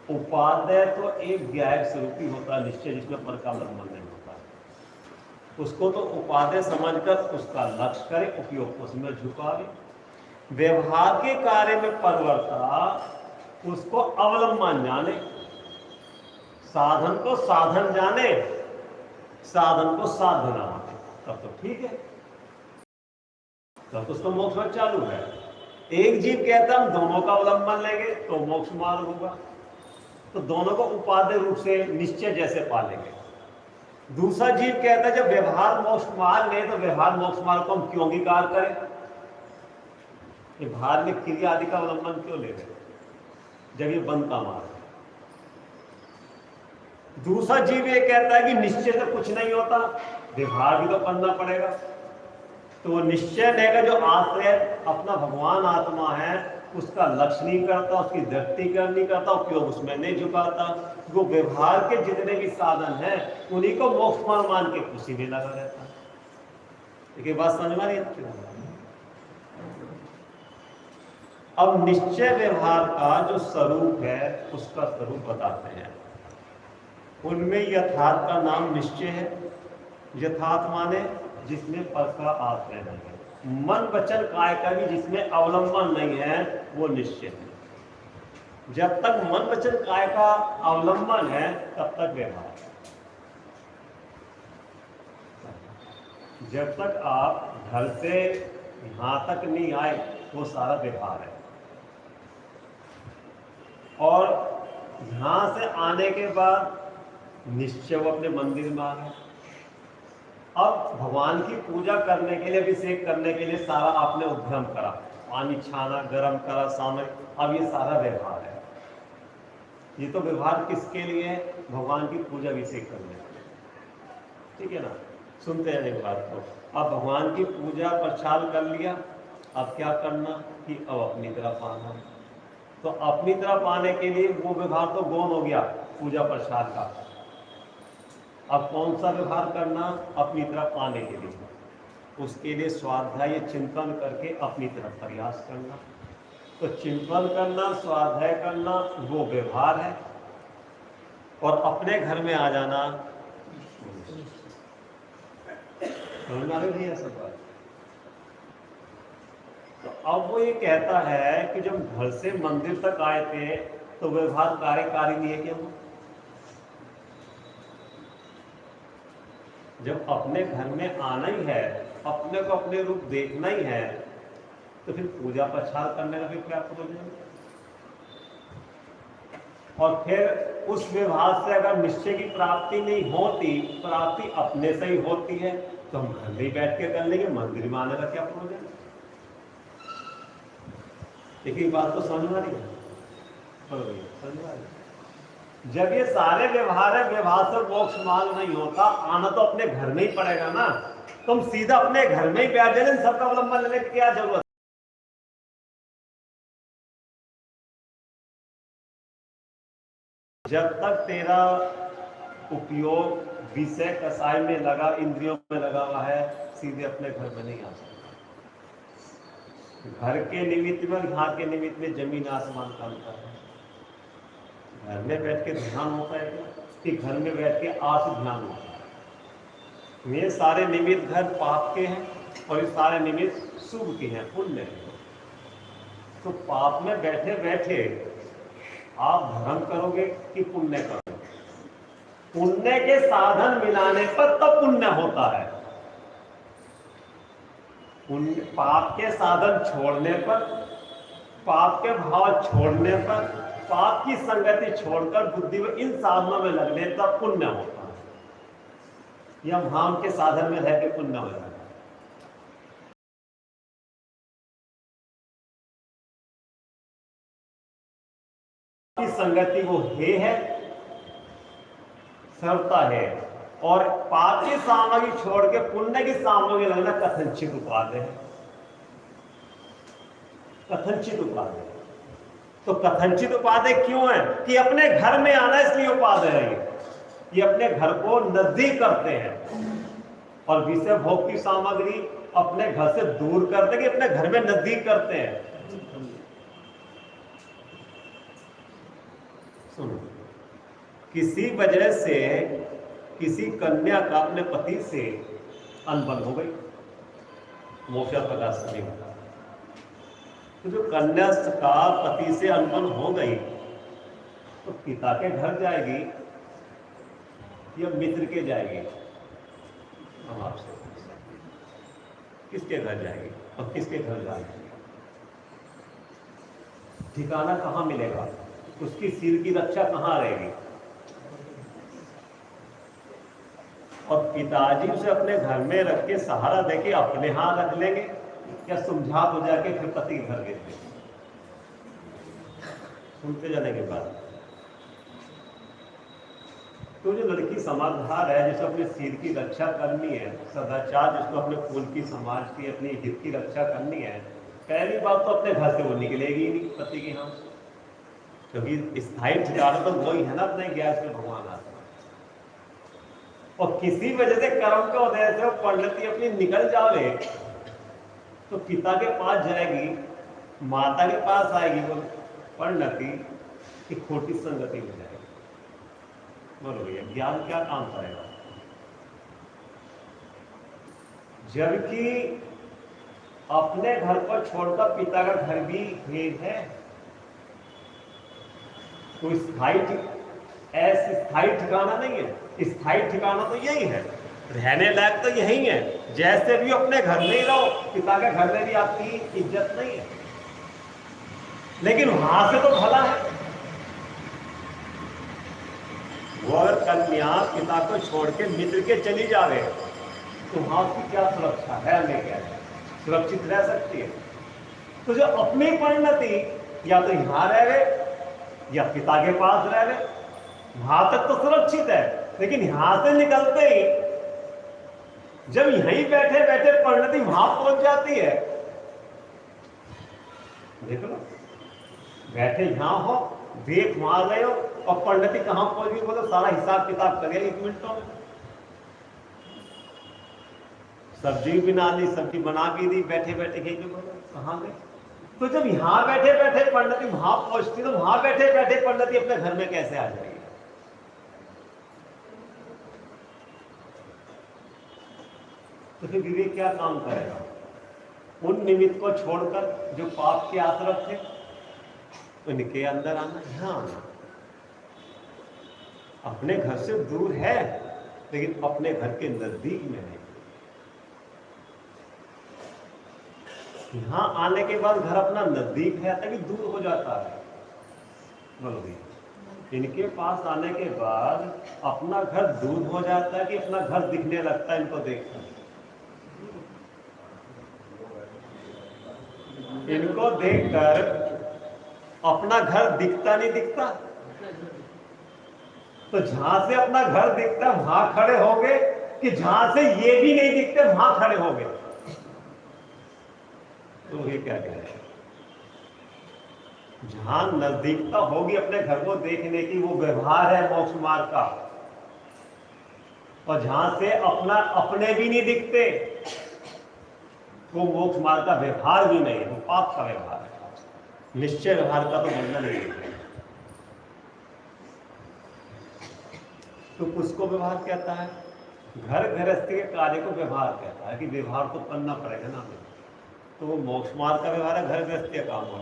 उपादेय तो एक व्यायक स्वरूप ही होता है निश्चय, जिसमें पर का अवलंबन नहीं होता, उसको तो उपादेय समझकर उसका लक्ष्य करे, उपयोग को उसमें झुकावे। व्यवहार के कार्य में परिवर्ता उसको अवलंबन जाने, साधन को साधन जाने, साधन को साध्य ना माने, तब तो ठीक है। तो उसका मोक्ष मार्ग चालू है। एक जीव कहता हम दोनों का अवलंबन लेंगे तो मोक्ष मार्ग होगा, तो दोनों को उपादेय रूप से निश्चय जैसे पालेंगे। दूसरा जीव कहता है जब व्यवहार मोक्ष मार्ग है तो व्यवहार मोक्ष मार्ग को हम क्यों अंगीकार करें, ये बाहर में क्रिया आदि का अवलंबन क्यों ले रहे जब ये बंद का मार्ग है। दूसरा जीव ये कहता है कि निश्चय से कुछ नहीं होता, व्यवहार भी तो बनना पड़ेगा। तो वो निश्चय लेगा जो आश्रय अपना भगवान आत्मा है उसका लक्ष्य नहीं करता, उसकी दृष्टिकरण नहीं करता, उपयोग उसमें नहीं झुकाता, वो व्यवहार के जितने भी साधन हैं उन्हीं को मोक्ष मार्ग मान के उसी में लगा रहता है। देखिए बात समझ में आ रही है। अब निश्चय व्यवहार का जो स्वरूप है उसका स्वरूप बताते हैं। उनमें यथार्थ का नाम निश्चय है। यथार्थ माने जिसमें पर का आश्रय नहीं है, मन वचन काय का भी जिसमें अवलंबन नहीं है वो निश्चय है। जब तक मन वचन काय का अवलंबन है तब तक व्यवहार। जब तक आप घर से यहां तक नहीं आए वो सारा व्यवहार है, और यहां से आने के बाद निश्चय वो अपने मंदिर में आ गए। अब भगवान की पूजा करने के लिए, अभिषेक करने के लिए सारा आपने उद्यम करा, पानी छाना, गर्म करा, सामने, अब ये सारा व्यवहार है। ये तो व्यवहार किसके लिए है? भगवान की पूजा अभिषेक करने के लिए, ठीक है ना। सुनते हैं एक बात को, अब भगवान की पूजा प्रचार कर लिया, अब क्या करना कि अब अपनी तरफ आना। तो अपनी तरफ आने के लिए वो व्यवहार तो गौण हो गया पूजा प्रसाद का। अब कौन सा व्यवहार करना? अपनी तरफ आने के लिए, उसके लिए स्वाध्याय चिंतन करके अपनी तरफ प्रयास करना। तो चिंतन करना, स्वाध्याय करना वो व्यवहार है, और अपने घर में आ जाना समझ में आ रही है सब बात। तो अब वो ये कहता है कि जब घर से मंदिर तक आए थे तो व्यवहार कार्यकारी नहीं है क्या? जब अपने घर में आना ही है, अपने को अपने रूप देखना ही है, तो फिर पूजा प्रसाद करने का फिर क्या प्रयोजन? और फिर उस व्यवहार से अगर निश्चय की प्राप्ति नहीं होती, प्राप्ति अपने से ही होती है, तो हम घर में बैठ के कर लेंगे, मंदिर में आने का क्या प्रयोजन? देखिए बात तो समझ में आ रही है, समझ में आ रही है। जब ये सारे व्यवहार है, व्यवहार से मोक्ष मार्ग नहीं होता, आना तो अपने घर में ही पड़ेगा ना। तुम सीधा अपने घर में ही बैठ जाए, सबका अवलंबन लेने की क्या जरूरत? जब तक तेरा उपयोग विषय कसाय में लगा, इंद्रियों में लगा हुआ है, सीधे अपने घर में नहीं आ सकता। घर के निमित्त में, यहाँ के निमित्त में जमीन आसमान का अंतर है। घर में बैठ के ध्यान होता है कि घर में बैठ के आज ध्यान होता है। ये सारे निमित्त घर पाप के हैं और ये सारे निमित्त शुभ के हैं, पुण्य है। तो पाप में बैठे बैठे आप धर्म करोगे कि पुण्य करोगे? पुण्य के साधन मिलाने पर तब पुण्य होता है। पाप के साधन छोड़ने पर, पाप के भाव छोड़ने पर, पाप की संगति छोड़कर बुद्धि में इन साधनों में लगने तब पुण्य होता है। या भाव के साधन में रह के पुण्य हो जाता है। की संगति वो हे है, सर्वता है, और पाप की सामग्री छोड़ के पुण्य की सामग्री लगना कथनचित उपादेय है। कथनचित उपादेय। तो कथनचित उपादेय क्यों है? कि अपने घर में आना इसलिए उपादेय है। ये अपने घर को नजदीक करते हैं, और विषय भोग की सामग्री अपने घर से दूर करते कि अपने घर में नजदीक करते हैं। सुनो, किसी वजह से किसी कन्या का अपने पति से अनबन हो गई, मोक्ष प्रकाश नहीं होता। तो जो कन्या का पति से अनबन हो गई तो पिता के घर जाएगी या मित्र के जाएगी? हम आपसे किसके घर जाएगी? और किसके घर जाना है, ठिकाना कहाँ मिलेगा, उसकी सिर की रक्षा कहाँ रहेगी। और पिताजी उसे अपने घर में रख के सहारा देके अपने हाथ रख लेंगे या समझा बुझा के फिर पति के घर भेज देंगे। सुनते जाने के बाद तो जो लड़की समझदार है, जिसे अपने सिर की रक्षा करनी है, सदाचार जिसको अपने कुल की, समाज की, अपनी हित की रक्षा करनी है, पहली बात तो अपने घर से वो निकलेगी नहीं पति के यहाँ, क्योंकि स्थायी ठिकाना तो वही है ना अपने गैस में भगवान आत्मा। और किसी वजह से कर्म का उदय से पंडिती अपनी निकल जावे तो पिता के पास जाएगी, माता के पास आएगी, वो पंडिती की खोटी संगति हो जाएगी। बोलो भैया ज्ञान क्या काम करेगा, जबकि अपने घर पर छोड़कर पिता का घर भी भेद है। कोई ऐसी स्थायी ठिकाना नहीं है, स्थायी ठिकाना तो यही है, रहने लायक तो यही है। जैसे भी अपने घर में ही रहो, पिता के घर में भी आपकी इज्जत नहीं है, लेकिन वहां से तो भला है। वो अगर कन्या पिता को छोड़ के मित्र के चली जावे तो वहां की क्या सुरक्षा है, हमें क्या है, सुरक्षित रह सकती है। तो जो अपनी परिणति या तो यहां रह गए या पिता के पास रह गए, वहां तक तो सुरक्षित है, लेकिन यहां से निकलते ही जब यहीं बैठे बैठे परिणति वहां पहुंच जाती है, देख लो, बैठे यहां हो, देख वहां गए हो, और परिणति कहां पहुंच गई वो तो सारा हिसाब किताब करिए 1 मिनटों में। सब्जी बना ली, सब्जी बना भी दी, बैठे बैठे कहां गए। तो जब यहां बैठे बैठे परिणति वहां पहुंचती, तो वहां बैठे बैठे परिणति अपने घर में कैसे आ जाएगी। तो फिर विवेक क्या काम करेगा, उन निमित्त को छोड़कर जो पाप के आश्रय थे उनके अंदर आना, यहां आना। अपने घर से दूर है लेकिन अपने घर के नजदीक में नहीं। यहां आने के बाद घर अपना नजदीक है तभी दूर हो जाता है। बोलो भैया, इनके पास आने के बाद अपना घर दूर हो जाता है कि अपना घर दिखने लगता है इनको देखकर। इनको देखकर अपना घर दिखता नहीं दिखता, तो जहां से अपना घर दिखता वहां खड़े होंगे कि जहां से ये भी नहीं दिखते वहां खड़े होंगे। तो ये क्या कह रहे हैं, जहां नजदीकता होगी अपने घर को देखने की, वो व्यवहार है मोक्ष मार्ग का। और जहां से अपने भी नहीं दिखते, वो मोक्ष मार्ग का व्यवहार भी नहीं है, वो पाप का व्यवहार है। निश्चय व्यवहार का तो वर्णन नहीं है। तो उसको व्यवहार कहता है, घर गृहस्थी के कार्य को व्यवहार कहता है कि व्यवहार तो करना पड़ेगा ना हमें। तो वो मोक्ष मार्ग का व्यवहार है, घर गृहस्थी का काम है।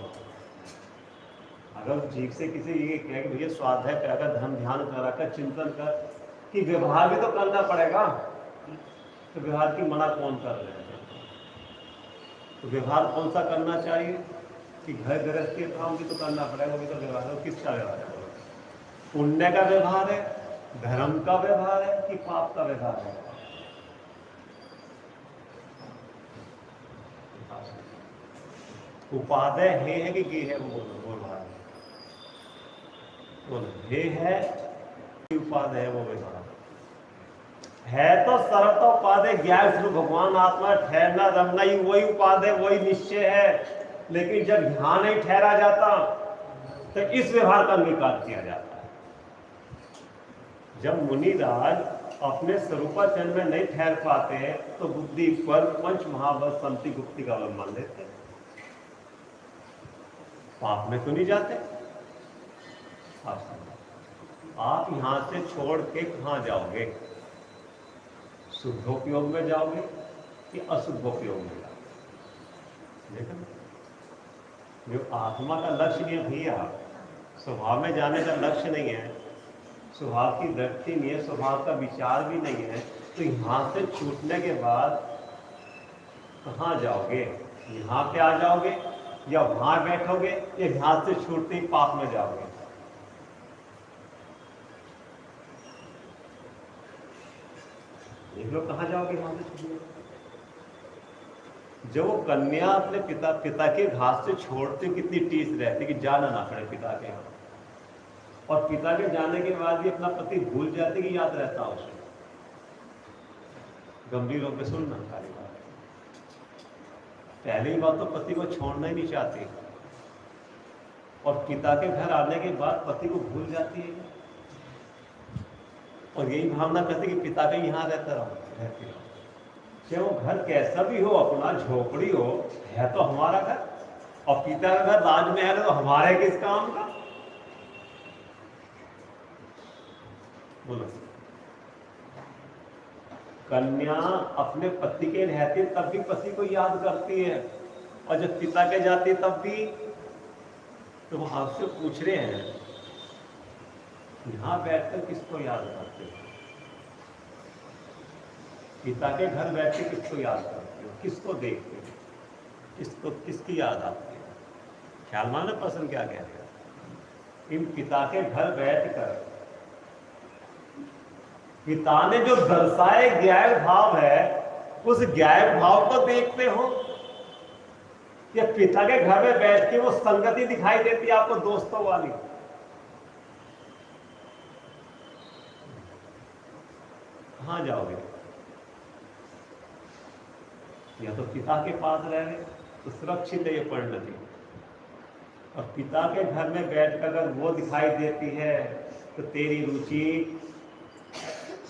अगर जीव से किसी ये कहे कि भैया स्वाध्याय कराकर, धर्म ध्यान कराकर, चिंतन कर, कि व्यवहार भी तो करना पड़ेगा, तो व्यवहार की मना कौन कर रहे हैं। तो व्यवहार कौन सा करना चाहिए कि घर गृहस्थी काम भी तो करना पड़ेगा, वो भी तो व्यवहार है। किसका व्यवहार है, पुण्य का व्यवहार है, धर्म का व्यवहार है कि पाप का व्यवहार है। उपादेय है कि गे है, वो व्यवहार बोलो, हे है कि उपादेय है, वो व्यवहार है। तो सर्वता उपादेय ज्ञान स्वरूप भगवान आत्मा ठहरना रमना ही वही उपादेय, वही निश्चय है। लेकिन जब यहां नहीं ठहरा जाता तो इस व्यवहार का अंगीकार किया जाता है। जब मुनिराज अपने स्वरूपाचरण में नहीं ठहर पाते हैं तो बुद्धि पर पंच महाभूत संति गुप्ति का अवलंबन लेते हैं। पाप में तो नहीं जाते। आप यहां से छोड़ के कहां जाओगे, शुद्धोपयोग में जाओगे कि अशुद्धोपयोग में जाओगे। देखो, जो आत्मा का लक्ष्य नहीं है भैया, स्वभाव में जाने का लक्ष्य नहीं है, स्वभाव की दृष्टि नहीं है, स्वभाव का विचार भी नहीं है, तो यहां से छूटने के बाद कहाँ जाओगे। यहाँ पे आ जाओगे या वहां बैठोगे या यहाँ से छूटते ही पाप में जाओगे। देख लो कहाँ जाओगे वहां से छूटोगे। जब वो कन्या अपने पिता के घास से छोड़ते कितनी टीस रहती कि जाना ना पड़े पिता के यहाँ, और पिता के जाने के बाद भी अपना पति भूल जाते कि याद रहता उसे। गंभीर होकर सुनना सारी बात। पहली बात तो पति को छोड़ना ही नहीं चाहती, और पिता के घर आने के बाद पति को भूल जाती है, और यही भावना करती कि पिता के यहाँ रहती रहो। चाहे वो घर कैसा भी हो, अपना झोपड़ी हो, है तो हमारा घर, और पिता का घर राजमहल है तो हमारे किस काम का। बोलो। कन्या अपने पति के रहते तब भी पति को याद करती है, और जब पिता के जाती तब भी। तो वो आपसे पूछ रहे हैं यहां बैठकर किसको याद करते हो? पिता के घर बैठ के किसको याद करते हो? किसको देखते हो? किसको किसकी याद आती है? ख्याल मानो प्रश्न क्या कह रहे हैं। इन पिता के घर बैठकर पिता ने जो दर्शाए ज्ञान भाव है, उस ज्ञान भाव को देखते हो, या पिता के घर में बैठ के वो संगति दिखाई देती है आपको दोस्तों वाली? कहां जाओगे? या तो पिता के पास रह गए तो सुरक्षित है ये परिणति, और पिता के घर में बैठकर अगर वो दिखाई देती है तो तेरी रुचि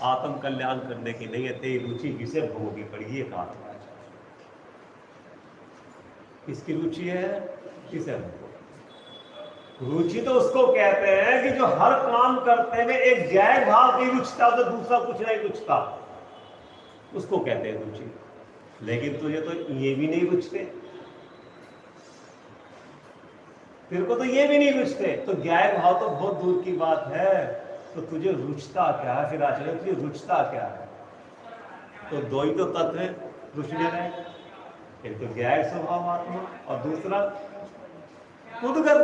आत्म कल्याण करने की नहीं है, तेरी रुचि किसे भोगी पड़ी ये कहा। किसकी रुचि है? किसे भोगी? रुचि तो उसको कहते हैं कि जो हर काम करते में एक जय भाव की रुचता, तो दूसरा कुछ नहीं रुचता, उसको कहते हैं रुचि। लेकिन तुझे तो ये भी नहीं रुचते, तेरे को तो ये भी नहीं रुचते, तो ज्ञान भाव तो बहुत दूर की बात है। तो तुझे रुचता क्या है? फिर आचार्य तुझे रुचता क्या है? तो दो ही तो तत्व है रुचने में, एक तो ज्ञान स्वभाव आत्मा और दूसरा पुद्गल।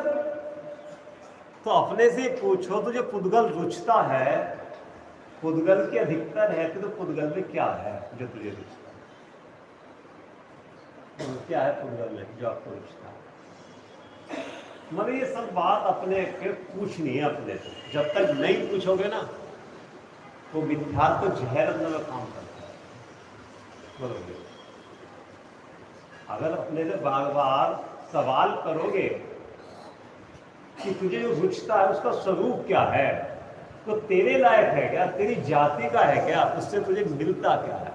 तो अपने से पूछो तुझे पुद्गल रुचता है, पुद्गल की अधिकता रहती तो पुद्गल में क्या है जो तुझे रुचता? क्या है पुद्गल में जो आपको रुचता है? मतलब ये सब बात अपने के पूछनी है अपने से। जब तक नहीं पूछोगे ना वो मिथ्यात्व जहर अंदर में काम करता है। बोलोगे अगर अपने से बार बार सवाल करोगे कि तुझे जो रुचता है उसका स्वरूप क्या है, तो तेरे लायक है क्या, तेरी जाति का है क्या, उससे तुझे मिलता क्या है,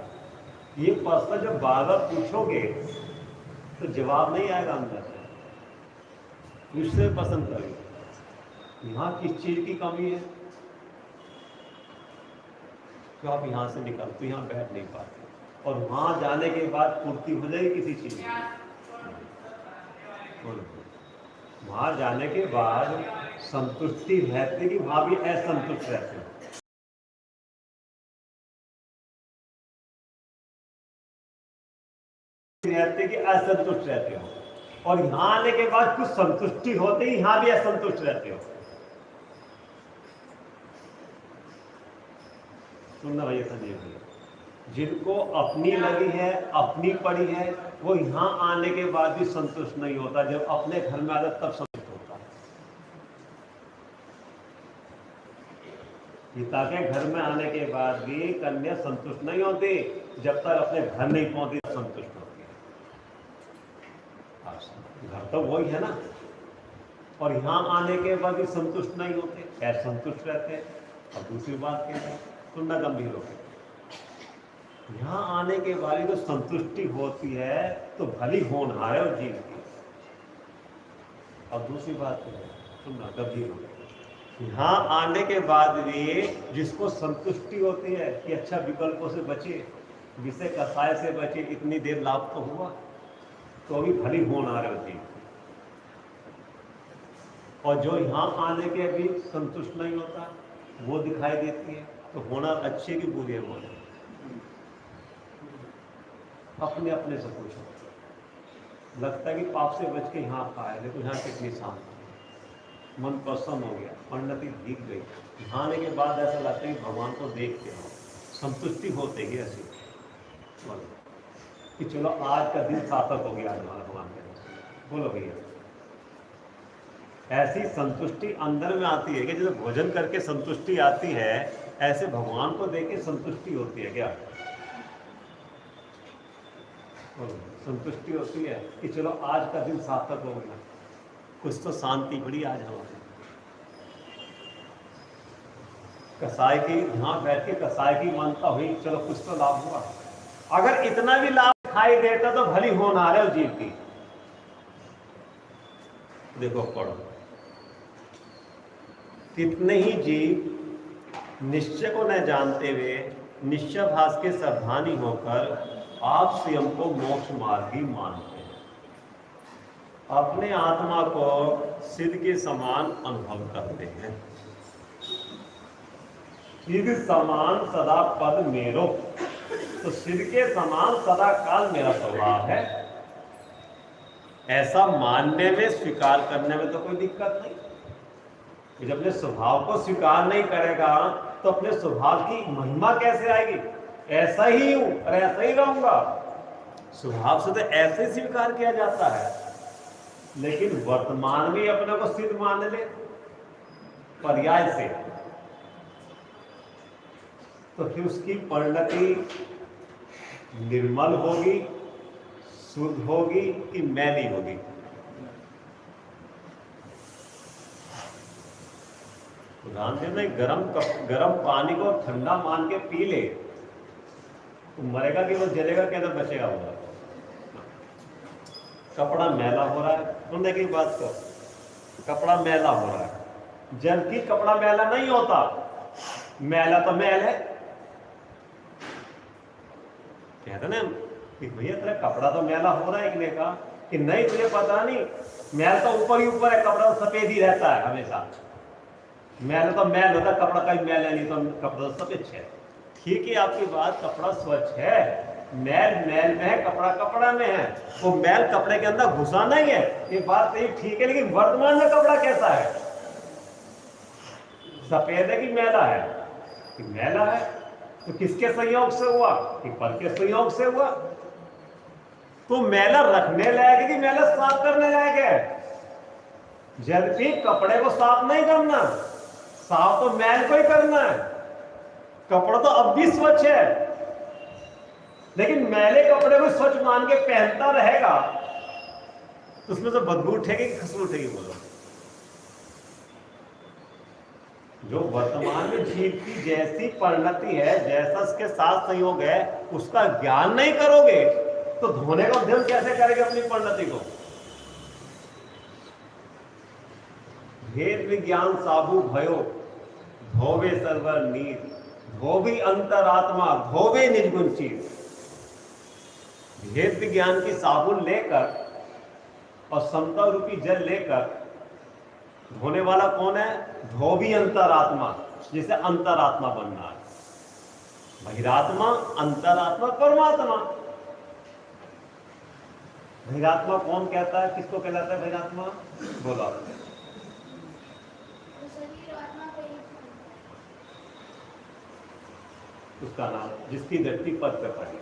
ये प्रश्न जब बार बार पूछोगे तो जवाब नहीं आएगा अंदर से। इससे पसंद करेंगे यहाँ किस चीज की कमी है, तो आप यहाँ से निकल तो यहाँ बैठ नहीं पाते, और वहां जाने के बाद पूर्ति हो जाएगी किसी चीज की। वहां जाने के बाद संतुष्टि रहती कि वहां भी असंतुष्ट रहते हैं। रहते कि असंतुष्ट रहते हो, और यहां आने के बाद कुछ संतुष्टि होते ही यहां भी असंतुष्ट रहते हो। सुनना भैया संजय भैया, जिनको अपनी लगी है अपनी पड़ी है वो यहां आने के बाद भी संतुष्ट नहीं होता, जब अपने घर में आता तब संतुष्ट होता है। पिता के घर में आने के बाद भी कन्या संतुष्ट नहीं होती, जब तक अपने घर नहीं पहुंचती संतुष्ट होती है। घर तो वही है ना, और यहां आने के बाद भी संतुष्ट नहीं होते, ऐसे संतुष्ट रहते हैं। और दूसरी बात क्या है, सुनना गंभीर होकर, यहां आने के बाद जो संतुष्टि होती है तो भली होनहार है और जीव की। और दूसरी बात क्या है, सुनना गंभीर होकर, यहां आने के बाद भी जिसको संतुष्टि होती है कि अच्छा विकल्पों से बचे, विषय कसाय से बचे, इतनी देर लाभ तो हुआ, तो भी भली होनहार है जीव। और जो यहां आने के भी संतुष्ट नहीं होता वो दिखाई देती है, तो होना अच्छे की बुरी है बोले। अपने अपने से पूछो, लगता है कि पाप से बच के यहाँ आए, देखो यहाँ कितनी शांति, मन प्रसन्न हो गया, परिणति दिख गई। नहाने के बाद ऐसा लगता है कि भगवान को देख के संतुष्टि होते ही ऐसी कि चलो आज का दिन सार्थक हो गया आज हमारा भगवान के। बोलो भैया, ऐसी संतुष्टि अंदर में आती है कि जैसे भोजन करके संतुष्टि आती है, ऐसे भगवान को देख के संतुष्टि होती है। क्या संतुष्टि होती है कि चलो आज का दिन सार्थक हो गया, कुछ तो शांति बड़ी आज हमारे। कसाई की यहाँ बैठ के कसाई की मानता हुई, चलो कुछ तो लाभ हुआ। अगर इतना भी लाभ दिखाई देता तो भली होनहार है उस जीव की। देखो पढ़ो, कितने ही जीव निश्चय को न जानते हुए निश्चय भास के सावधानी होकर आप स्वयं को मोक्ष मार्गी मानते हैं, अपने आत्मा को सिद्ध के समान अनुभव करते हैं। सिद्ध समान सदा पद मेरो, तो सिद्ध के समान सदा काल मेरा स्वभाव है, ऐसा मानने में, स्वीकार करने में तो कोई दिक्कत नहीं। जब अपने स्वभाव को स्वीकार नहीं करेगा तो अपने स्वभाव की महिमा कैसे आएगी? ऐसा ही हूं और ऐसा ही रहूंगा, स्वभाव से तो ऐसे स्वीकार किया जाता है। लेकिन वर्तमान में अपने को सिद्ध मान ले पर्याय से, तो फिर उसकी परिणति निर्मल होगी, शुद्ध होगी कि मैली होगी? उदाहरण देना, गरम पानी को ठंडा मान के पी ले तो मरेगा कि वो जलेगा, क्या बचेगा? होगा कपड़ा मैला हो रहा है, सुनने की बात को, कपड़ा मैला हो रहा है, जबकि कपड़ा मैला नहीं होता, मैला तो मैल है। कहते ना कि भैया तेरा कपड़ा तो मैला हो रहा है, एक ने कहा कि नहीं तुझे पता नहीं, मैल तो ऊपर ही ऊपर है, कपड़ा तो सफेद ही रहता है हमेशा। मैल तो मैल होता है, कपड़ा का मैल है नहीं तो कपड़ा तो सफेद है। ठीक है आपकी बात, कपड़ा स्वच्छ है, मैल मैल में है, कपड़ा कपड़ा में है, वो मैल कपड़े के अंदर घुसा नहीं है, ये बात सही ठीक है। लेकिन वर्तमान में कपड़ा कैसा है? सफेद है कि मैला है? कि मैला है। तो किसके संयोग से हुआ? कि पर के संयोग से हुआ। तो मैला रखने लायक है कि मैला साफ करने लायक है? जबकि कपड़े को साफ नहीं करना, साफ तो मैल को ही करना है। कपड़ा तो अब भी स्वच्छ है, लेकिन मैले कपड़े को स्वच्छ मान के पहनता रहेगा तो उसमें तो बदबू उठेगी कि खुशबू उठेगी? बोलो। जो वर्तमान में जीव की जैसी परिणति है, जैसा उसके साथ संयोग है, उसका ज्ञान नहीं करोगे तो धोने का उद्यम कैसे करेंगे अपनी परिणति को? भेद विज्ञान साबु भयो, धोवे सर्वर नीर, धोबी अंतरात्मा, धोवे निर्गुण चीज। भेद विज्ञान की साबुन लेकर और समता रूपी जल लेकर धोने वाला कौन है? धोबी अंतरात्मा, जिसे अंतरात्मा बनना है। बहिरात्मा, अंतरात्मा, परमात्मा। बहिरात्मा कौन कहता है? किसको कहलाता है बहिरात्मा? बोला। उसका नाम, जिसकी दृष्टि पद पे पड़ी,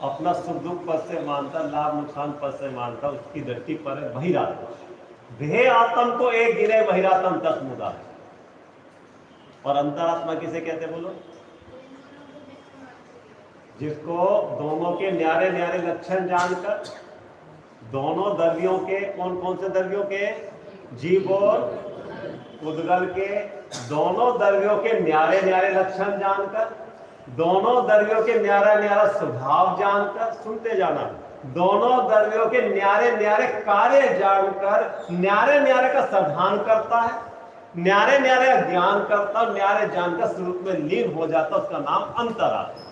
अपना सुख दुख पद से मानता, लाभ नुकसान पद से मानता, उसकी दृष्टि पर है बहिरात्मा। देह आत्म को एक गिरे, बहिरात्म तक मुदा। और अंतरात्मा किसे कहते बोलो? जिसको दोनों के न्यारे न्यारे लक्षण जानकर, दोनों द्रव्यों के, कौन कौन से द्रव्यों के? जीव और उद्गल के, दोनों द्रव्यों के न्यारे न्यारे लक्षण जानकर, दोनों द्रव्यों के न्यारा न्यारा स्वभाव जानकर, सुनते जाना, दोनों द्रव्यों के न्यारे न्यारे कार्य जानकर न्यारे न्यारे का साधन करता है, न्यारे न्यारे का ज्ञान करता, न्यारे जानकर स्वरूप में लीन हो जाता, उसका नाम अंतरात्मा।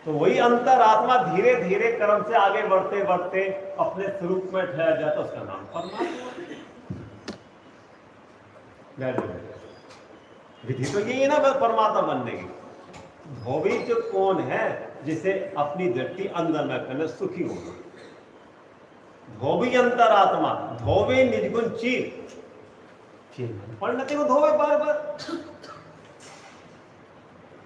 तो वही अंतरात्मा धीरे धीरे कर्म से आगे बढ़ते बढ़ते अपने स्वरूप में ठहर जाता, उसका नाम परमात्मा। विधि तो यही है ना परमात्मा बनने की। धोबी जो कौन है? जिसे अपनी दृष्टि अंदर में करने सुखी होगा। धोबी अंतरात्मा, धोबी निजगुण चीर, परिणति को धोवे बार बार।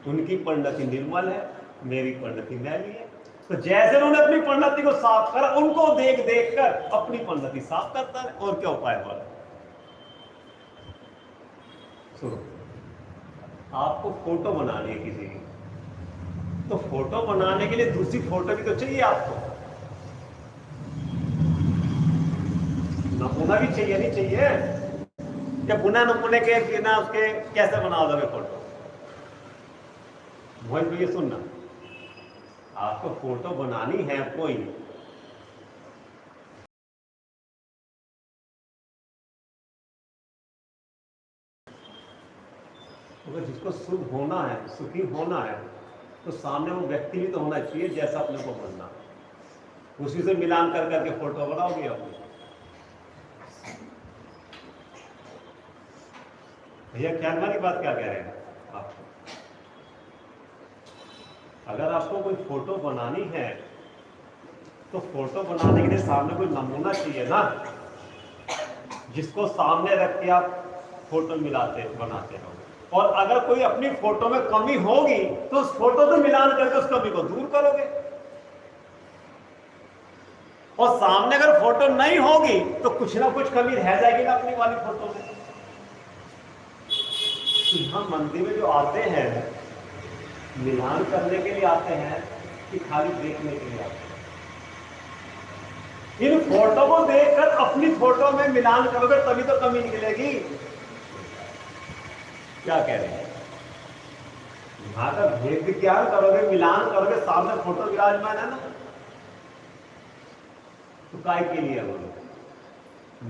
उनकी परिणति निर्मल है, मेरी परिणति मैली है। तो जैसे उन्होंने अपनी परिणति को साफ करा, उनको देख देख कर अपनी परिणति साफ करता है। और क्या उपाय हुआ? सुनो, आपको फोटो बनानी है किसी की, तो फोटो बनाने के लिए दूसरी फोटो भी तो चाहिए आपको, नमूना भी चाहिए, नहीं चाहिए? या बिना नमूने के बिना उसके कैसे बना दोगे फोटो? मोहित भैया सुनना, आपको फोटो बनानी है कोई, अगर जिसको शुभ होना है, सुखी होना है, तो सामने वो व्यक्ति भी तो होना चाहिए जैसा अपने को बनना, उसी से मिलान कर करके फोटो बनाओगे अपनी। भैया ख्याल वाली बात क्या कह रहे हैं आपको? अगर आपको कोई फोटो बनानी है तो फोटो बनाने के लिए सामने कोई नमूना चाहिए ना, जिसको सामने रख के आप फोटो मिलाते बनाते हो। और अगर कोई अपनी फोटो में कमी होगी तो उस फोटो से मिलान करके उस कमी को दूर करोगे। और सामने अगर फोटो नहीं होगी तो कुछ ना कुछ कमी रह जाएगी ना अपनी वाली फोटो में। हम मंदिर में जो आते हैं मिलान करने के लिए आते हैं कि खाली देखने के लिए आते हैं? इन फोटो को देखकर अपनी फोटो में मिलान करोगे तभी तो कमी निकलेगी। क्या कह रहे हैं? यहां का भेद ज्ञान करोगे, मिलान करोगे, सामने फोटो विराजमान है ना, तो काय के लिए बोलो?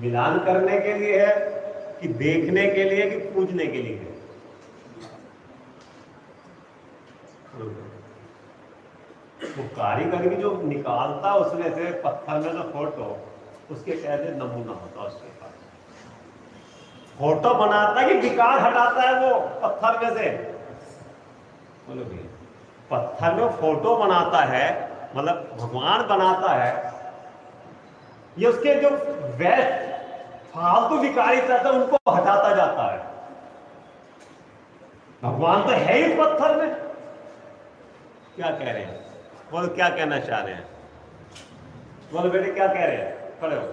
मिलान करने के लिए है कि देखने के लिए कि पूजने के लिए है? वो कारीगर भी जो निकालता उसमें से पत्थर में से फोटो, उसके कहते नमूना होता है उसके पास। फोटो बनाता है कि विकार हटाता है वो पत्थर में से? बोलो भैया, पत्थर में फोटो बनाता है, मतलब भगवान बनाता है, ये उसके जो वेस्ट फालतू विकारी था उनको हटाता जाता है। भगवान तो है ही पत्थर में। क्या कह रहे हैं? बोलो क्या कहना चाह रहे हैं? बोलो बेटे क्या कह रहे हैं? खड़े हो।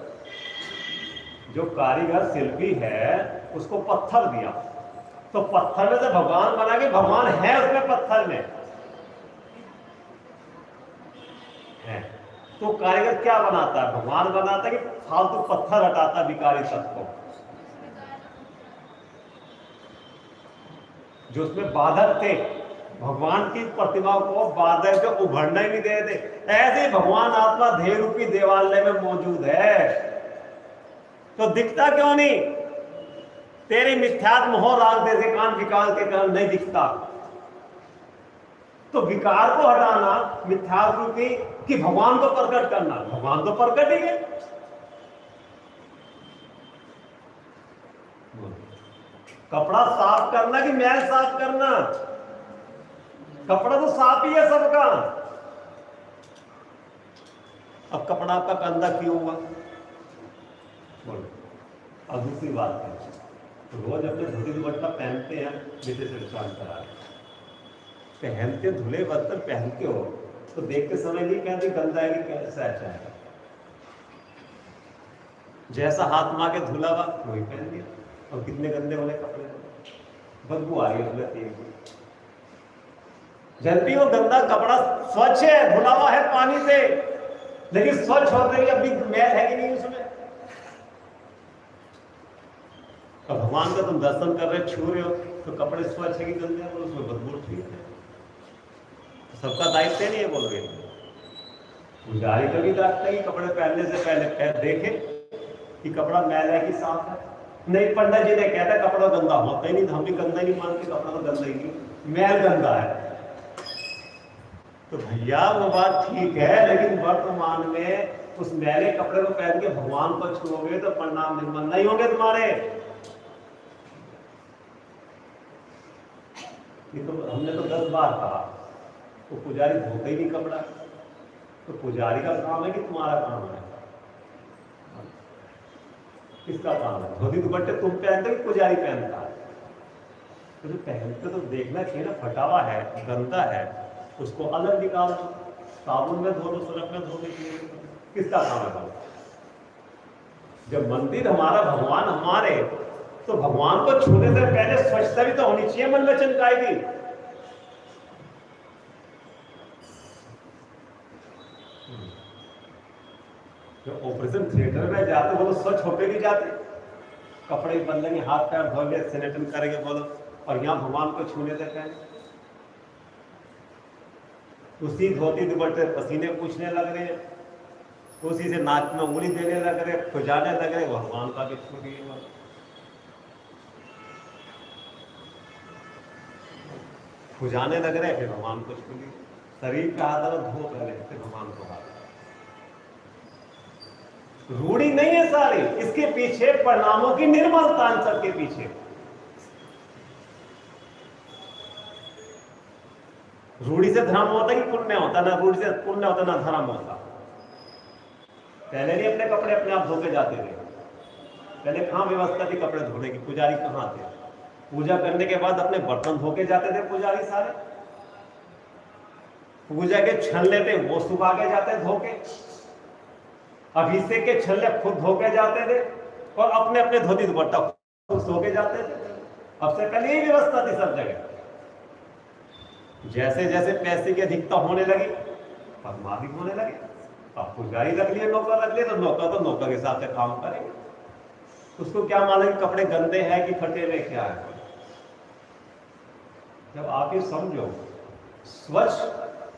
जो कारीगर शिल्पी है उसको पत्थर दिया, तो पत्थर में से भगवान बना के, भगवान है उसमें पत्थर में है, तो कारीगर क्या बनाता है? भगवान बनाता है कि फालतू पत्थर हटाता विकारी सबको, जो उसमें बाधक थे। भगवान की प्रतिमा को बाधक जो उभरना ही नहीं दे थे। ऐसे ही भगवान आत्मा देह रूपी देवालय में मौजूद है, तो दिखता क्यों नहीं? तेरी मिथ्यात्म मोह राग जैसे कान विकार के कारण नहीं दिखता। तो विकार को हटाना मिथ्यात्म रूपी कि भगवान को प्रकट करना, भगवान तो प्रकट ही है। कपड़ा साफ करना कि मैल साफ करना? कपड़ा तो साफ ही है सबका। अब कपड़ा आपका गंदा क्यों हुआ? बोलो। अब दूसरी बात है, रोज अपने धुले दुपट्टा पहनते हैं, जैसे पहनते धुले बर्तन पहनते हो तो देखते समय नहीं कहते गंदा है कि कैसा अच्छा है। जैसा हाथ मार के धुला हुआ वही पहन दिया, और कितने गंदे वाले कपड़े, बदबू आ रही है धुले तेल की। जबकि वो गंदा कपड़ा स्वच्छ है, धुला हुआ है पानी से, लेकिन स्वच्छ होते ही अभी मैल है कि नहीं उसमें? तो भगवान का तुम दर्शन कर रहे, छू रहे हो, तो कपड़े स्वच्छ है कि गंदे हैं? उसमें बदबू ठीक है। सबका दायित्व नहीं है बोल रहे। पुजारी का भी दायित्व है कि कपड़े पहनने से पहले देखे कि कपड़ा मैल है कि साफ है। नहीं, पंडित जी ने कहता कपड़ा गंदा होता ही नहीं, हम भी गंदा नहीं मानते, कपड़ा तो गंदा ही नहीं, मैल गंदा है। तो भैया वो बात ठीक है, लेकिन वर्तमान में उस मैले कपड़े को पहन के भगवान को छूओगे तो परिणाम निर्मल नहीं होंगे तुम्हारे। ये तो हमने तो 10 बार कहा, तो पुजारी धोते ही नहीं कपड़ा, तो पुजारी का काम है कि तुम्हारा काम है? किसका काम है? धोती दुपट्टे तुम पहनते हो कि पुजारी पहनता है? तो जो पहनते तो देखना चाहिए ना, फटा हुआ है, गंदा है, उसको अलग निकाल दो, साबुन में धो दो, सरफ में धो दो। किसका काम है? जब मंदिर हमारा, भगवान हमारे, तो भगवान को छूने से पहले स्वच्छता भी तो होनी चाहिए मन में चमकाएगी। जो ऑपरेशन थिएटर में जाते वो तो स्वच्छ होके नहीं जाते, कपड़े बदलेंगे, हाथ पैर धोएंगे, सैनिटाइज करेंगे बोलो, और यहाँ भगवान को छूने से पहले उसी धोती दुपट्टे पसीने पूछने लग रहे हैं, उसी से नाक में उंगली देने लग रहे, खुजाने लग रहे, भगवान का भी छू दिए। खुजाने लग रहे फिर भगवान को छू दिए। शरीर का हाथ धो पहले फिर भगवान को हाथ। रूढ़ी नहीं है सारी, इसके पीछे परिणामों की निर्मलता, इन सबके पीछे रूढ़ी से धर्म होता कि पुण्य होता? ना रूढ़ी से पुण्य होता ना धर्म होता। पहले नहीं अपने कपड़े अपने आप धोके जाते थे, पहले कहां व्यवस्था थी कपड़े धोने की? पुजारी कहां थे? पूजा करने के बाद अपने बर्तन धोके जाते थे पुजारी सारे, पूजा के छल्ले थे वो सुबह के जाते धोके, अभिषेक के छल्ले खुद धोके जाते थे, और अपने अपने धोती दुपट्टा खुद धोके जाते थे। अब से पहले यही व्यवस्था थी सब जगह। जैसे जैसे पैसे की अधिकता होने लगी, अधिक होने लगे, अब पुजारी रख लिए, नौकर रख लिए, तो नौकर के हिसाब से काम करेंगे। उसको क्या मालूम कपड़े गंदे हैं कि फटे हुए क्या है? जब आप ये समझो, स्वच्छ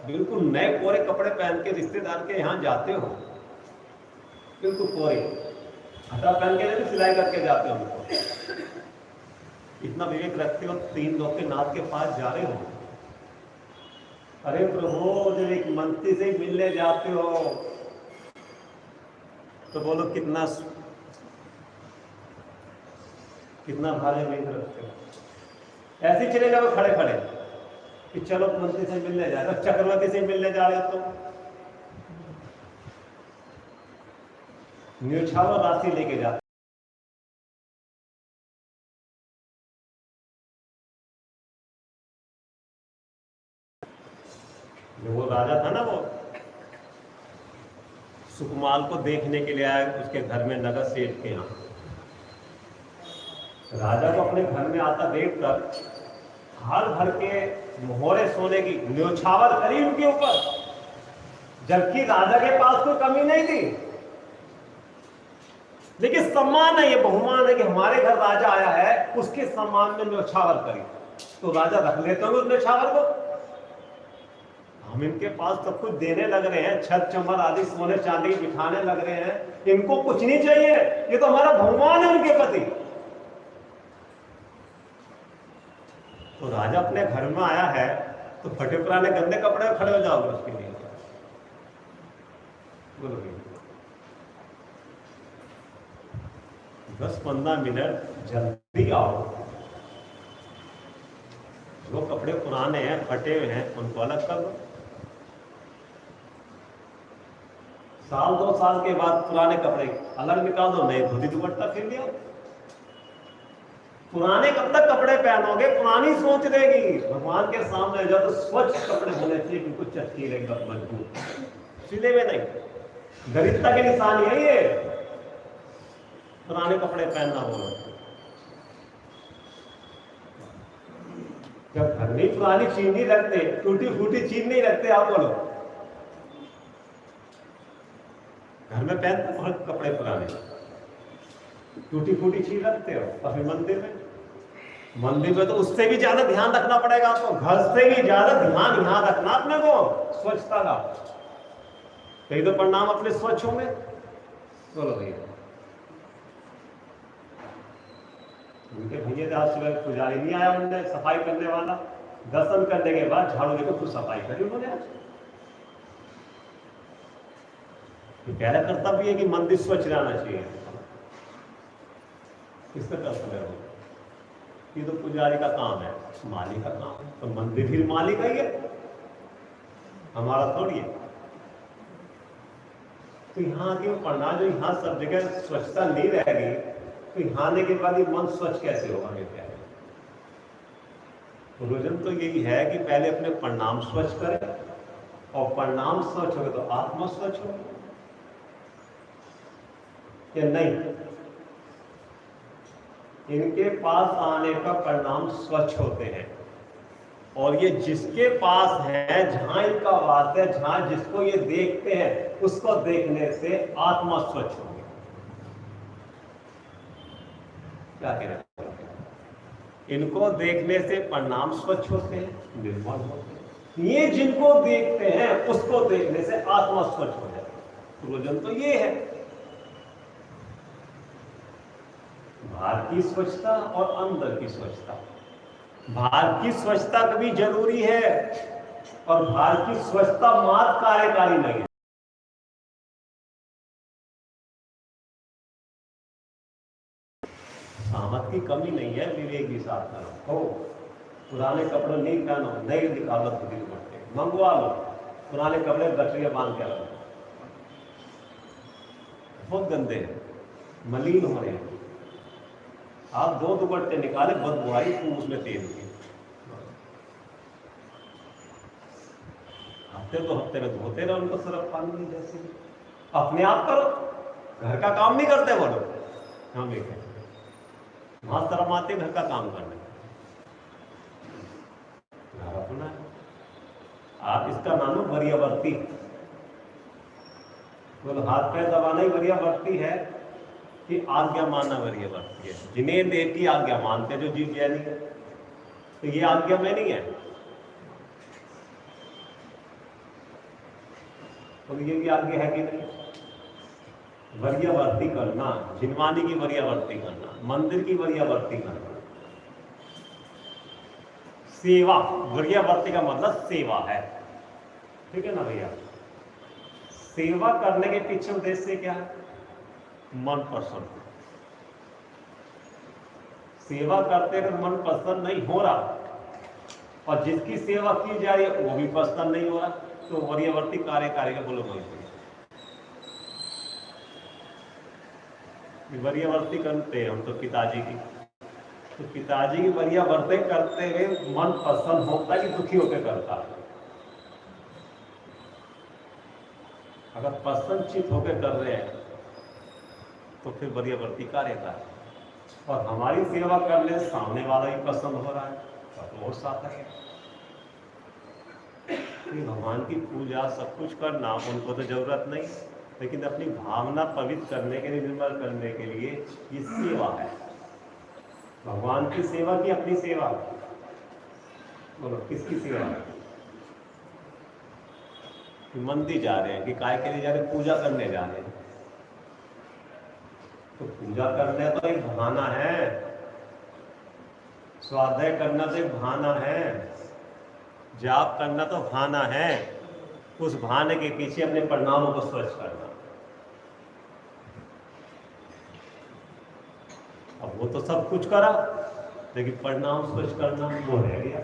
बिल्कुल नए कोरे कपड़े पहन के रिश्तेदार के यहाँ जाते हो, बिल्कुल कोरे हटा पहन के नहीं, सिलाई करके जाते हो, उनको इतना विवेक रखते हो, 3 लोग के नाथ के पास जा रहे हो, अरे प्रभु जब एक मंत्री से मिलने जाते हो तो बोलो कितना भारे विवेक रखते हो। ऐसे चले जाओ खड़े खड़े कि चलो मंत्री से मिलने जा रहे हो, चक्रवर्ती से मिलने जा रहे हो, तो न्योछावर राशि लेके जाते। वो राजा था ना, वो सुकुमाल को देखने के लिए आया उसके घर में, नगर सेठ के यहाँ। राजा को अपने घर में आता देखकर हाल भर के मोहरे सोने की न्योछावर करी उनके ऊपर, जबकि राजा के पास कोई कमी नहीं थी, लेकिन सम्मान है, ये बहुमान है कि हमारे घर राजा आया है, उसके सम्मान में न्योछावर करी। तो राजा रख लेते होंगे उस न्योछावर को। हम इनके पास सब कुछ देने लग रहे हैं, छत चमर आदि सोने चांदी बिठाने लग रहे हैं, इनको कुछ नहीं चाहिए, ये तो हमारा भगवान है उनके प्रति। तो राजा अपने घर में आया है तो फटे पुराने गंदे कपड़े में खड़े हो जाओगे उसके लिए? बोलो 10-15 मिनट जल्दी आओ, जो कपड़े पुराने हैं फटे हुए हैं उनको अलग कर दो। साल 2 साल के बाद पुराने कपड़े अलग निकाल दो, नए धोती दुपट्टा फिर लिया। पुराने कब तक कपड़े पहनोगे? पुरानी सोच रहेगी। भगवान के सामने जाओ तो स्वच्छ कपड़े होने चाहिए, बिल्कुल चटकी रहेगा, मजबूत, सिले हुए नहीं। दरिद्रता की निशानी है ये, पुराने कपड़े पहनना बोलो। जब घर में पुरानी चीज नहीं रखते, टूटी फूटी चीज नहीं रखते, आप बोलो घर में पहनते कपड़े पुराने, टूटी फूटी चीज रखते हो, और फिर मंदिर में तो उससे भी ज्यादा ध्यान रखना पड़ेगा आपको, घर से भी ज्यादा ध्यान यहाँ रखना अपने को, स्वच्छता का। कहीं तो परिणाम अपने स्वच्छ होंगे। बोलो भैया, उनके भैया आज सुबह पुजारी नहीं आया, उन्होंने सफाई करने वाला, दर्शन करने के बाद झाड़ू लेकर कुछ सफाई करी उन्होंने। आज पहला कर्तव्य है कि मंदिर स्वच्छ रहना चाहिए, किसका कर्तव्य है? ये तो पुजारी का काम है, माली का काम है, तो मंदिर भी मालिक है, ये हमारा थोड़ी है। तो यहाँ की पढ़ना जो यहाँ सब जगह स्वच्छता नहीं रहेगी, तो नहाने के बाद ही मन स्वच्छ कैसे होगा मेरे प्यारे? रोजन तो यही है कि पहले अपने परिणाम स्वच्छ करें, और परिणाम स्वच्छ हो तो आत्मा स्वच्छ हो, या नहीं? इनके पास आने का परिणाम स्वच्छ होते हैं, और ये जिसके पास है, जहां इनका वास है, जहां जिसको ये देखते हैं, उसको देखने से आत्मा स्वच्छ होगी। क्या कह रहे हैं? इनको देखने से परिणाम स्वच्छ होते हैं, निर्मल होते हैं। ये जिनको देखते हैं उसको देखने से आत्मा स्वच्छ हो जाती है। रोजन तो ये है, बाहर की स्वच्छता और अंदर की स्वच्छता। बाहर की स्वच्छता भी जरूरी है, और बाहर की स्वच्छता मात्र कार्यकारी नहीं है। सामत की कमी नहीं है, विवेक भी साथ में हो। पुराने कपड़े नहीं पहनो, नए निकालो, धोती दुपट्टे मंगवा लो, पुराने कपड़े गठरिया बांध के रखो, बहुत गंदे हैं, मलिन हो रहे हैं। आप 2 दुपट्टे निकाले, बदबू आई तो उसमें तेल की, हफ्ते में धोते रहो उनको सरफ पानी में। जैसे अपने आप करो, घर का काम नहीं करते वो लोग। हम एक वहां शर्म आते घर का काम करने, घर अपना है। आप इसका नाम है वरीयवर्ती। बोलो हाथ पैर दबाना ही वरीयवर्ती है कि आज्ञा मानना वरीयवर्ती है? जिन्हें देव की आज्ञा मानते जो जीव ज्ञानी है, तो ये आज्ञा में नहीं है, तो ये भी आज्ञा है कि नहीं? वरीयवर्ती करना, जिनवानी की वरीयवर्ती करना, मंदिर की वरीयवर्ती करना, सेवा। वरीयवर्ती का मतलब सेवा है, ठीक है ना भैया? सेवा करने के पीछे उद्देश्य क्या है? मन प्रसन्न। सेवा करते अगर मन प्रसन्न नहीं हो रहा, और जिसकी सेवा की जा रही है वो भी प्रसन्न नहीं हो रहा, तो वरीयवर्ती कार्य का बोलो नहीं। वरीयवर्ती करते हैं हम तो पिताजी की, तो पिताजी की वरीयवर्ती करते हुए मन प्रसन्न होता है कि दुखी होकर करता है? अगर प्रसन्नचित होकर कर रहे हैं तो फिर वरीयवर्ती कार्य का है, और हमारी सेवा करने से सामने वाला भी प्रसन्न हो रहा है तो और साथ है। भगवान की पूजा सब कुछ करना उनको तो जरूरत नहीं, लेकिन अपनी भावना पवित्र करने के लिए, निर्मल करने के लिए ये सेवा है। भगवान की सेवा की अपनी सेवा? बोलो किसकी सेवा है? मंदिर जा रहे हैं कि काय के लिए जा रहे हैं? पूजा करने जा रहे हैं। तो पूजा करने तो एक बहाना है, स्वाध्याय करना तो एक बहाना है, जाप करना तो बहाना है। उस बहाने के पीछे अपने परिणामों को स्वच्छ करना। अब वो तो सब कुछ करा, लेकिन परिणाम स्वच्छ करना वो रह गया।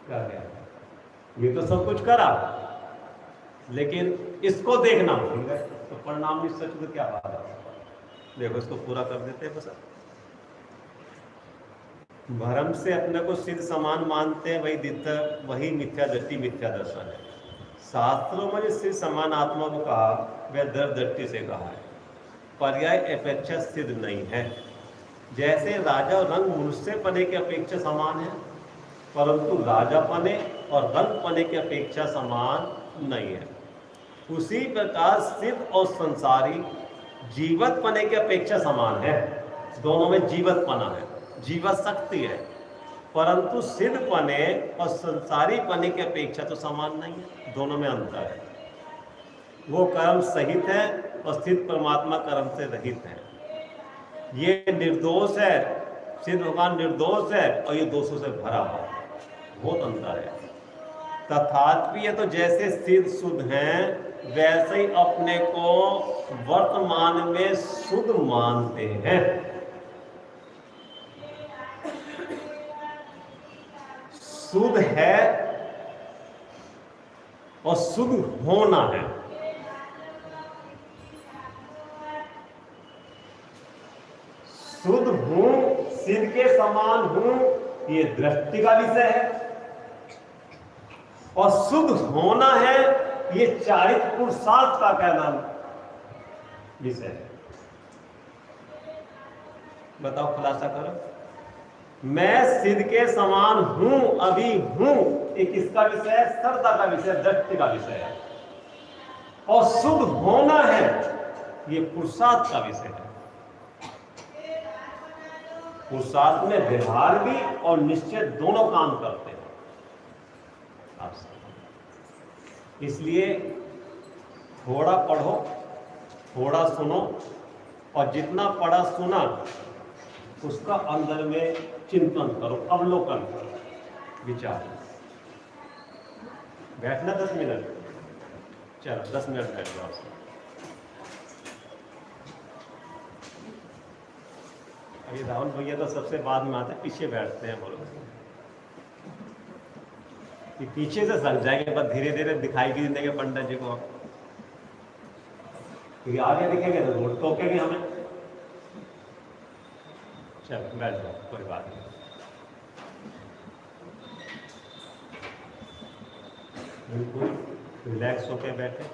क्या गया? ये तो सब कुछ करा, लेकिन इसको देखना भूल गए, तो परिणाम भी सच तो क्या बात है? देखो इसको पूरा कर देते हैं बस। भ्रम से अपने को सिद्ध समान मानते हैं, वही मिथ्या दृष्टि, मिथ्या दर्शन है। शास्त्रों में जो सिद्ध समान आत्मा को कहा, वह दर दृष्टि से कहा है, पर्याय अपेक्षा सिद्ध नहीं है। जैसे राजा और रंग मनुष्य पने की अपेक्षा समान है, परंतु राजा पने और रंग पने की अपेक्षा समान नहीं है, उसी प्रकार सिद्ध और संसारी जीवत पने की अपेक्षा समान है। दोनों में जीवत पना है, जीवत शक्ति है, परंतु सिद्ध पने और संसारी पने की अपेक्षा तो समान नहीं है, दोनों में अंतर है। वो कर्म सहित है और सिद्ध परमात्मा कर्म से रहित है। ये निर्दोष है, सिद्ध भगवान निर्दोष है, और ये दोषों से भरा हुआ है, बहुत अंतर है। तथापि ये तो जैसे सिद्ध शुद्ध हैं, वैसे ही अपने को वर्तमान में शुद्ध मानते हैं। शुद्ध है और शुद्ध होना है। शुद्ध हूं, सिद्ध के समान हूं, ये दृष्टि का विषय है। और शुद्ध होना है, ये चारित्र पुरुषार्थ का कहना विषय है। बताओ, खुलासा करो। मैं सिद्ध के समान हूं, अभी हूं, ये किसका विषय है? श्रद्धा का विषय, दृष्टि का विषय है। और शुद्ध होना है, ये पुरुषार्थ का विषय है। पुरुषार्थ में व्यवहार भी और निश्चय दोनों काम करते हैं आप। इसलिए थोड़ा पढ़ो, थोड़ा सुनो, और जितना पढ़ा सुना उसका अंदर में चिंतन करो, अवलोकन करो, विचार। बैठना 10 मिनट, चलो 10 मिनट बैठ जाओ। अभी राहुल भैया तो सबसे बाद में आते हैं, पीछे बैठते हैं बोलो कि पीछे से सक जाएंगे, बस धीरे धीरे दिखाई भी देंगे पंडित जी को, क्योंकि आगे दिखेंगे तो रोड टोकेंगे हमें। चलो बैठ जाओ, कोई बात नहीं। बिल्कुल रिलैक्स होके बैठे,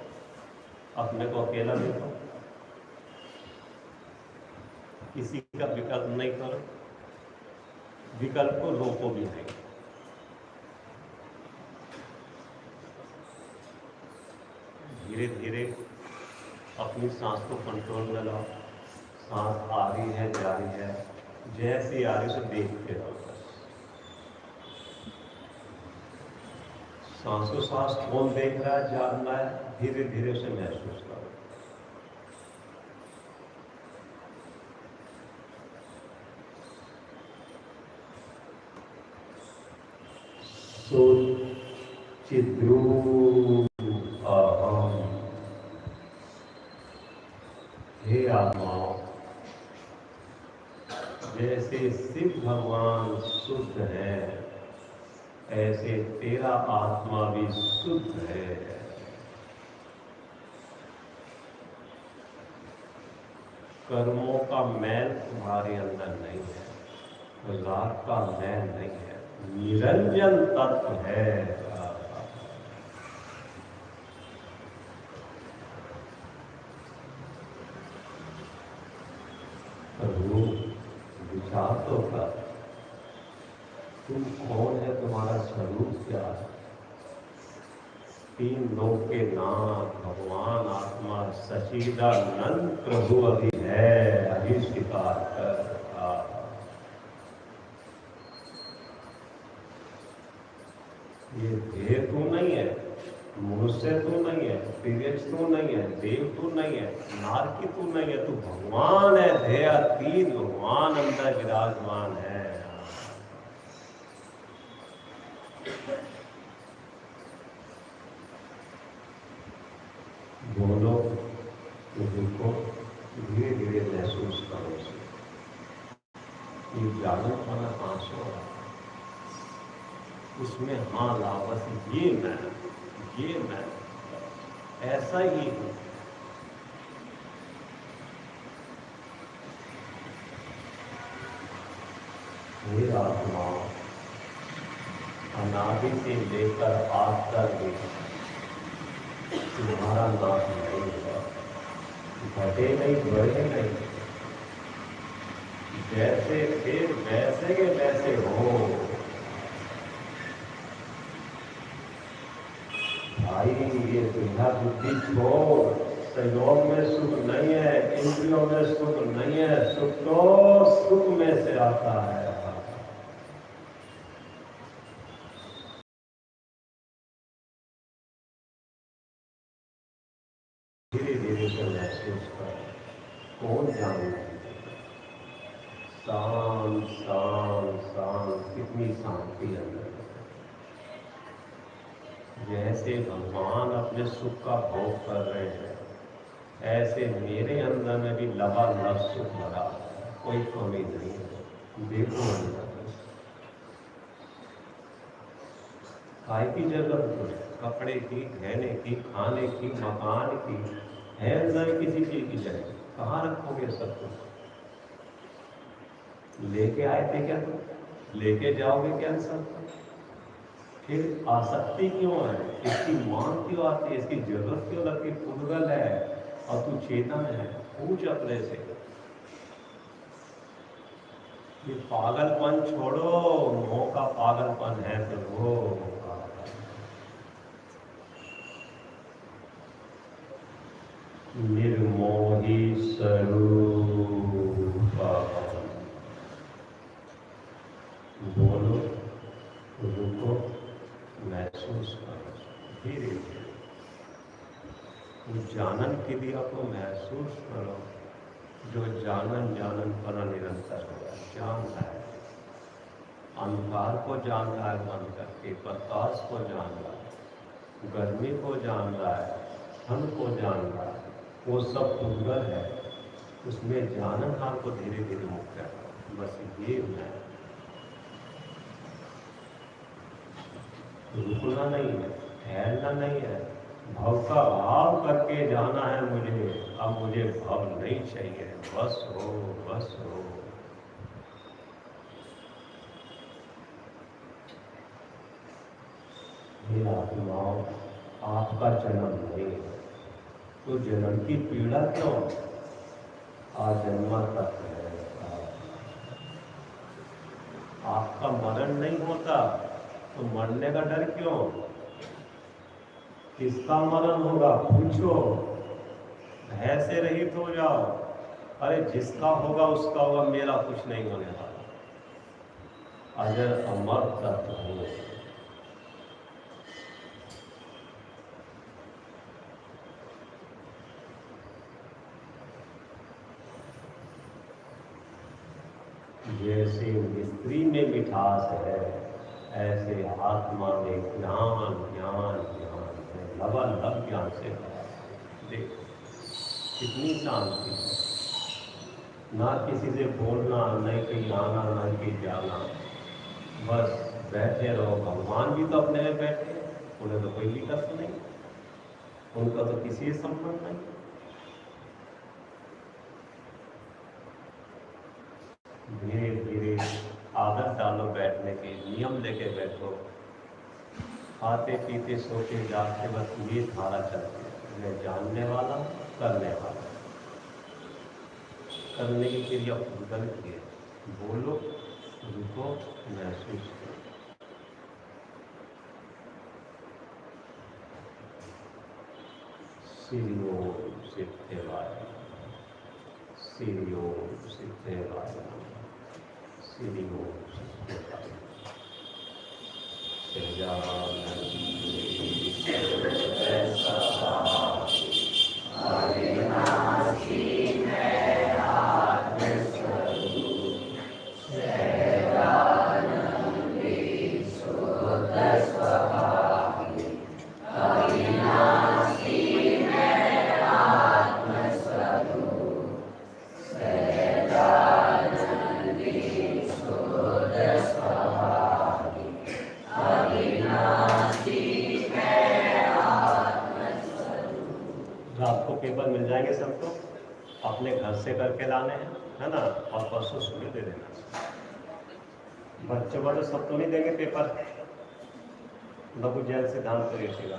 अपने को अकेला देखो, किसी का विकल्प नहीं करो, विकल्प को रोको भी नहीं। धीरे धीरे अपनी सांस को कंट्रोल में लाओ। सांस आ रही है, जा रही है, जैसी आ रही से देखते रहो। सांस को सांस कौन देख रहा है, जानना है, धीरे धीरे उसे महसूस करो। अहम। हे आत्माओं, जैसे शिव भगवान शुद्ध है, ऐसे तेरा आत्मा भी शुद्ध है। कर्मों का मैल तुम्हारे अंदर नहीं है, राग का मैल नहीं है, निरंजन तत्व है। विचार तो कर, तुम कौन है, तुम्हारा स्वरूप क्या है? तीन लोक के नाथ भगवान आत्मा सच्चिदानंद प्रभु अभी है, अभी स्वीकार कर। ये देह तू नहीं है, मनुष्य तू नहीं है, तिर्यक तू नहीं है, देव तू नहीं है, नारकी तू नहीं है, तू भगवान है। देहातीत भगवान अंदर विराजमान है। बोलो, देखो, धीरे धीरे महसूस करो। ये जागरूक वाला सांस हो रहा है, उसमें हाँ लावस, ये मैं ऐसा ही हूं। हे आत्मा, अनादि से लेकर आज तक तुम्हारा नाश नहीं हुआ, घटे नहीं, बढ़े नहीं, जैसे थे वैसे के वैसे हो। भाई, ये दुनिया बुद्धि छोड़, संयोग में सुख नहीं है, इंद्रियों में सुख नहीं है, सुख तो सुख में से आता है। धीरे धीरे से महसूस कर, कौन जानता है? शांत शांत शांत, कितनी शांति अंदर। जैसे भगवान अपने सुख का भोग कर रहे हैं, ऐसे मेरे अंदर में भी लबालब सुख भरा, कोई कमी नहीं है। देखो अंदर काय की जरूरत है? कपड़े की, गहने की, खाने की, मकान की है, अंदर किसी चीज की जरूरत? कहाँ रखोगे सब कुछ? लेके आए थे क्या तुम? लेके जाओगे क्या सब? फिर आसक्ति क्यों है? इसकी मांग क्यों आती है? इसकी जरूरत क्यों लगती? पुद्गल है और तू चेतन है। पूछ अपने से। ये पागलपन छोड़ो, मोह का पागलपन है तो वो निर्मोही स्वरूप। बोलो, रुको, महसूस करो धीरे धीरे। उस जानन क्रिया को महसूस करो जो जानन पर निरंतर होगा। जान रहा है, अंधकार को जान रहा है, मन करके प्रकाश को जान रहा है, गर्मी को जान रहा है, ठंड को जान रहा है, वो सब पुद्गल है। उसमें जानन हाल को धीरे धीरे मुक्त करना। बस ये मैं रुकना नहीं है, ठहरना नहीं है, भव का भाव करके जाना है मुझे। अब मुझे भव नहीं चाहिए, बस हो, बस हो। हे आत्माओं, आपका जन्म नहीं है तो जन्म की पीड़ा क्यों? आजन्मा तक है। आपका मरण नहीं होता तो मरने का डर क्यों? किसका मरण होगा पूछो, भय से रहित हो जाओ। अरे जिसका होगा उसका होगा, मेरा कुछ नहीं होने वाला। अजर अमर तत्व हो। जैसे मिस्त्री में मिठास है, ऐसे आत्मा में ज्ञान ज्ञान ज्ञान है। लबालब ज्ञान से देख कितनी शांति है। ना किसी से बोलना, न कहीं आना, न कहीं जाना, बस बैठे रहो। भगवान भी तो अपने में बैठे, उन्हें तो कोई विकल्प नहीं, उनका तो किसी से संबंध नहीं। धीरे धीरे आदत डालो, बैठने के नियम लेके बैठो। खाते पीते सोते जागते बस ये धारा चलती है। मैं जानने वाला, करने वाला, करने की क्रिया पुद्गल की है। बोलो, रुको, महसूस करो। सीरियो सिद्धेवाय, सीरियो सिद्धेवाय, सीरियो सिद्धेवाय। रात को पेपर मिल जाएंगे सबको, अपने घर से करके लाने हैं, है ना? और परसों सुबह दे देना। बच्चों वाले सब तो नहीं देंगे पेपर। लघु जैन सिद्धांत ऋषिका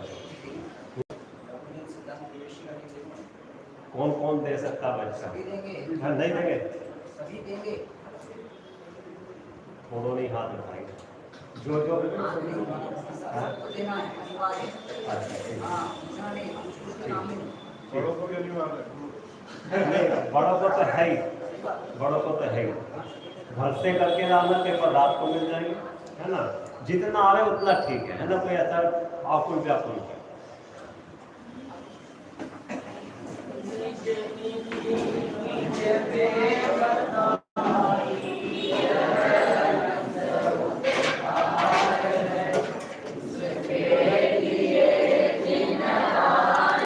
कौन कौन दे सकता बच्चा? हाँ, नहीं देंगे, सभी देंगे। दोनों नहीं हाथ उठाएंगे। जो जो हाँ? देना है अनिवार्य। अच्छा, ठीक है। बड़ों को भी अनिवार्य नहीं, बड़ों को तो है ही, बड़ों को तो है ही। घर से करके लाना, पेपर रात को मिल जाएंगे, है ना? जितना आवे उतना ठीक है ना? कोई ऐसा आकुल व्याकुल